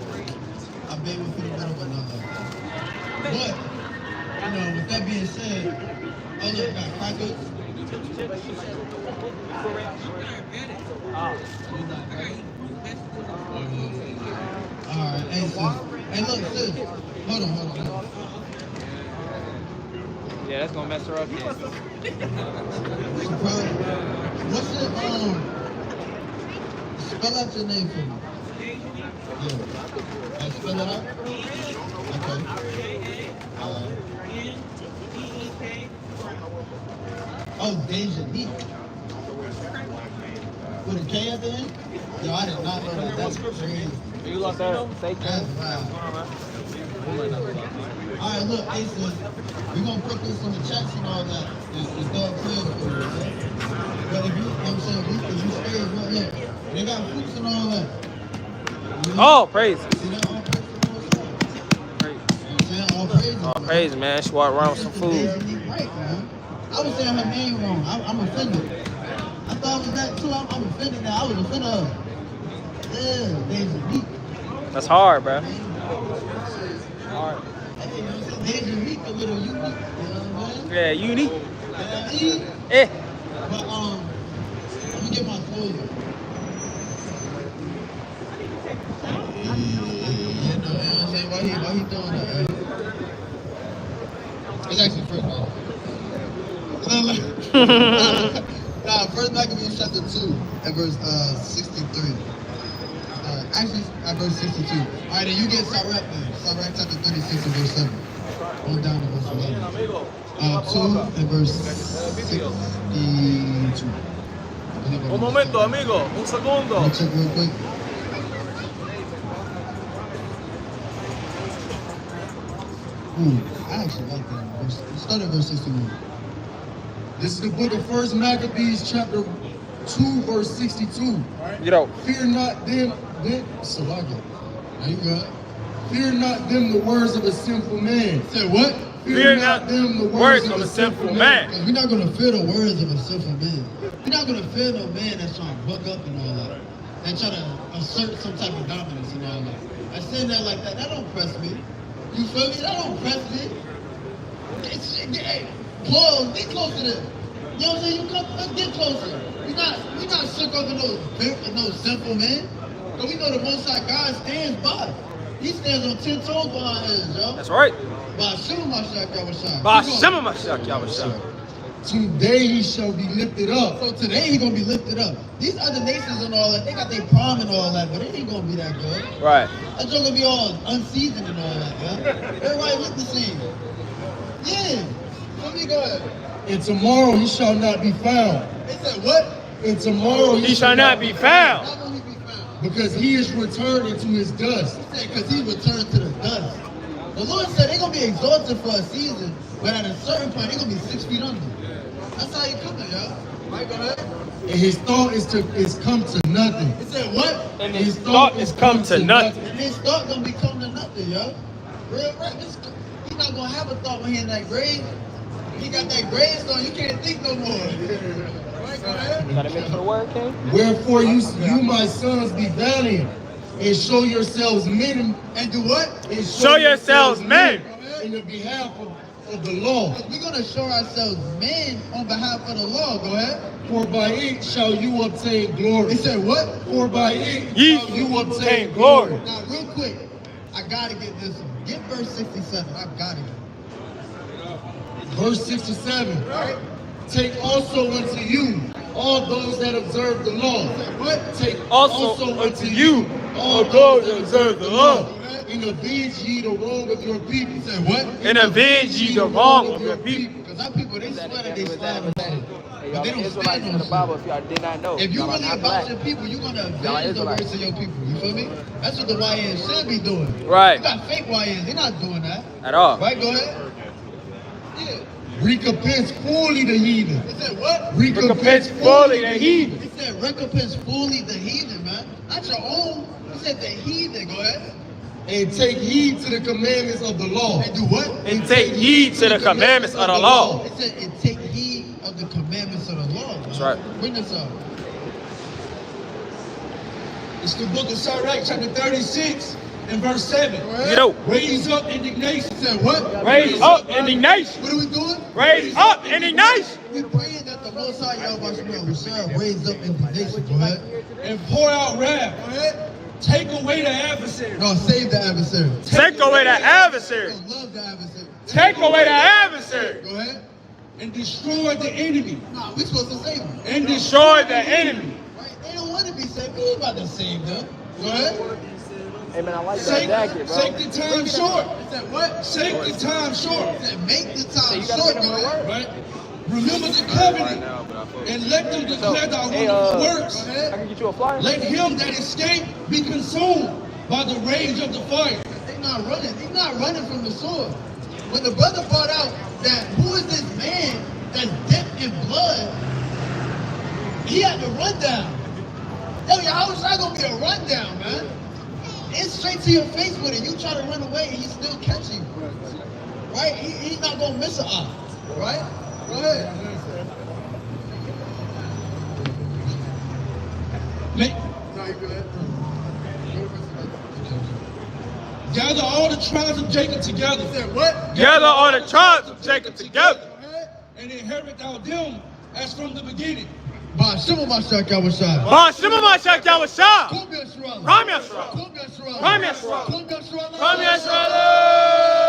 I bake with peanut butter, but not like that. But, you know, with that being said, oh look, we got crackers. Alright, hey sis. Hey look, sis. Hold on. Yeah, that's gonna mess her up. Yeah. What's your spell out your name for me. Yeah. Spell it out? Okay. Oh, Deja Neek. With a K at the end? Yo, I did not know that. That's crazy. You lost that. Say That's wild. Alright, look, hey sis, we're gonna put this in the checks and all that. It's dog clear for you, okay? But if you, I'm saying, if you stay, look, they got fruits and all that. You know? Oh, praise. See that? All praise to the Most High. Praise. You know what I'm saying? All praise. Oh, praise, man. She walked around with some food. Right, man. I was saying her name wrong. I'm offended. I thought it was that too. I'm offended now. I was offended of her. Yeah, Deja Neek. That's hard, bro. Hard. Hey, you know what I'm saying? Deja Neek a little unique. You know what I'm saying? Yeah, unique. Yeah. But let me get my clothes on. You know what I'm saying? Why he doing that, right? It's actually first Maccabees. First Maccabees chapter 2 at verse 63. Actually, at verse 62. Alright, then you get Sirach then. Sirach chapter 36 and verse 7. Go down to verse 11. 2 and verse 62. Un momento, amigo. Un segundo. Let me check real quick. I actually like that. Start at verse 61. This is the book of 1 Maccabees, chapter 2, verse 62. Get out. Fear not them, Salaga. There you go. Fear not them the words of a sinful man. Say what? Fear not them the words of a sinful man. We're not going to fear the words of a sinful man. We're not going to fear no man that's trying to buck up and all that. And try to assert some type of dominance and all that. I say that like that don't press me. You feel me? That don't press me. Hey, close, get close to them. You know what I'm saying? You come, let's get closer. We not shook up with no sinful man. But we know the Most High God stands by. He stands on 10 toes behind his, yo. That's right. By Shema Mashiach Yahweh. By Shema Mashiach Yahweh. Today he shall be lifted up. So today he gonna be lifted up. These other nations and all that, they got their prom and all that, but it ain't gonna be that good. Right. That's gonna be all unseasoned and all that, yeah? Everybody look the same. Yeah. Let me go ahead. And tomorrow he shall not be found. They said what? And tomorrow He shall not be found. How will he be found? because he is returned into his dust. He said because he returned to the dust. The Lord said they're gonna be exalted for a season, but at a certain point they're gonna be 6 feet under. That's how you coming, y'all. Right, go ahead. And his thought is come to nothing. He said what? And his thought is come to nothing. And his thought gonna become to nothing, yo. Real rap. He's not gonna have a thought when he in that grave. He got that gravestone. You can't think no more. Right, go ahead. You gotta make for the word, King. Wherefore you my sons, be valiant, and show yourselves men, And do what? and Show yourselves men. in the behalf of the law. We're gonna show ourselves men on behalf of the law. Go ahead. For by it shall you obtain glory. He said what? For by it Ye shall you obtain obtain glory. glory. Now, real quick, I gotta get this one. Get verse 67. I gotta get it. Verse 67. Right? Take also unto you all those that observe the law. What? Take Also unto you all those that observe the law. And avenge ye the wrong of your people. He said what? And avenge ye the wrong of your people. Because our people, they swear that they stand with that. Hey, But they y'all don't Israelites stand in on the shit. Bible, if y'all did not know. If you y'all are really not about black. your people, you're gonna Y'all avenge the Israelites. words of your people. You feel me? That's what the YNs should be doing. Right. You got fake YNs, they're not doing that. At all. Right, go ahead. Yeah. Recompense fully the heathen. He said what? Recompense fully the heathen. He said recompense fully the heathen, man. Not your own. He said the heathen. Go ahead. And take heed to the commandments of the law. And do what? And take heed to the commandments of the law. He said and take heed of the commandments of the law. That's right. Bring this up. It's the book of Sirach, chapter 36, and verse 7. You know, Raise up indignation. He said what? raise up indignation. What are we doing? Raise up indignation. We praying that the Most High Yahweh Shemel raise up indignation. Go ahead. And pour out wrath. Go ahead. Take away the adversary. No, save the adversary. Take away the adversary. Don't love the adversary. Take away the adversary. Go ahead. And destroy the enemy. Nah, we supposed to save them. And Destroy the enemy. Right? They don't want to be saved. We ain't about to save them. Go ahead. Hey man, I like Take the time short. He said what? Take the time short. He said make the time you gotta short. get Go them in the ahead. Right? Remember the covenant. And let them declare thy wonderful works. Go I ahead. can get you a flyer. Let him that escape be consumed by the rage of the fire. They not running. They not running from the sword. When the brother brought out that who is this man that's dipped in blood, he had to run down. Yo, how is that gonna be a rundown, man? It's straight to your face with it. You try to run away and he still catch you. Right? He's not gonna miss a eye. Right? Go ahead. No, you good. Gather all the tribes of Jacob together. He said what? Gather all the tribes of Jacob together. Go ahead. And inherit thou them as from the beginning. Ba Shema Mashak Yahweh. Ba Shema Mashak Yahweh. Kum Yashua. Ram Yashua. Kum Yashua. Ram Yashua. Kum Yashua. Ram Yashua.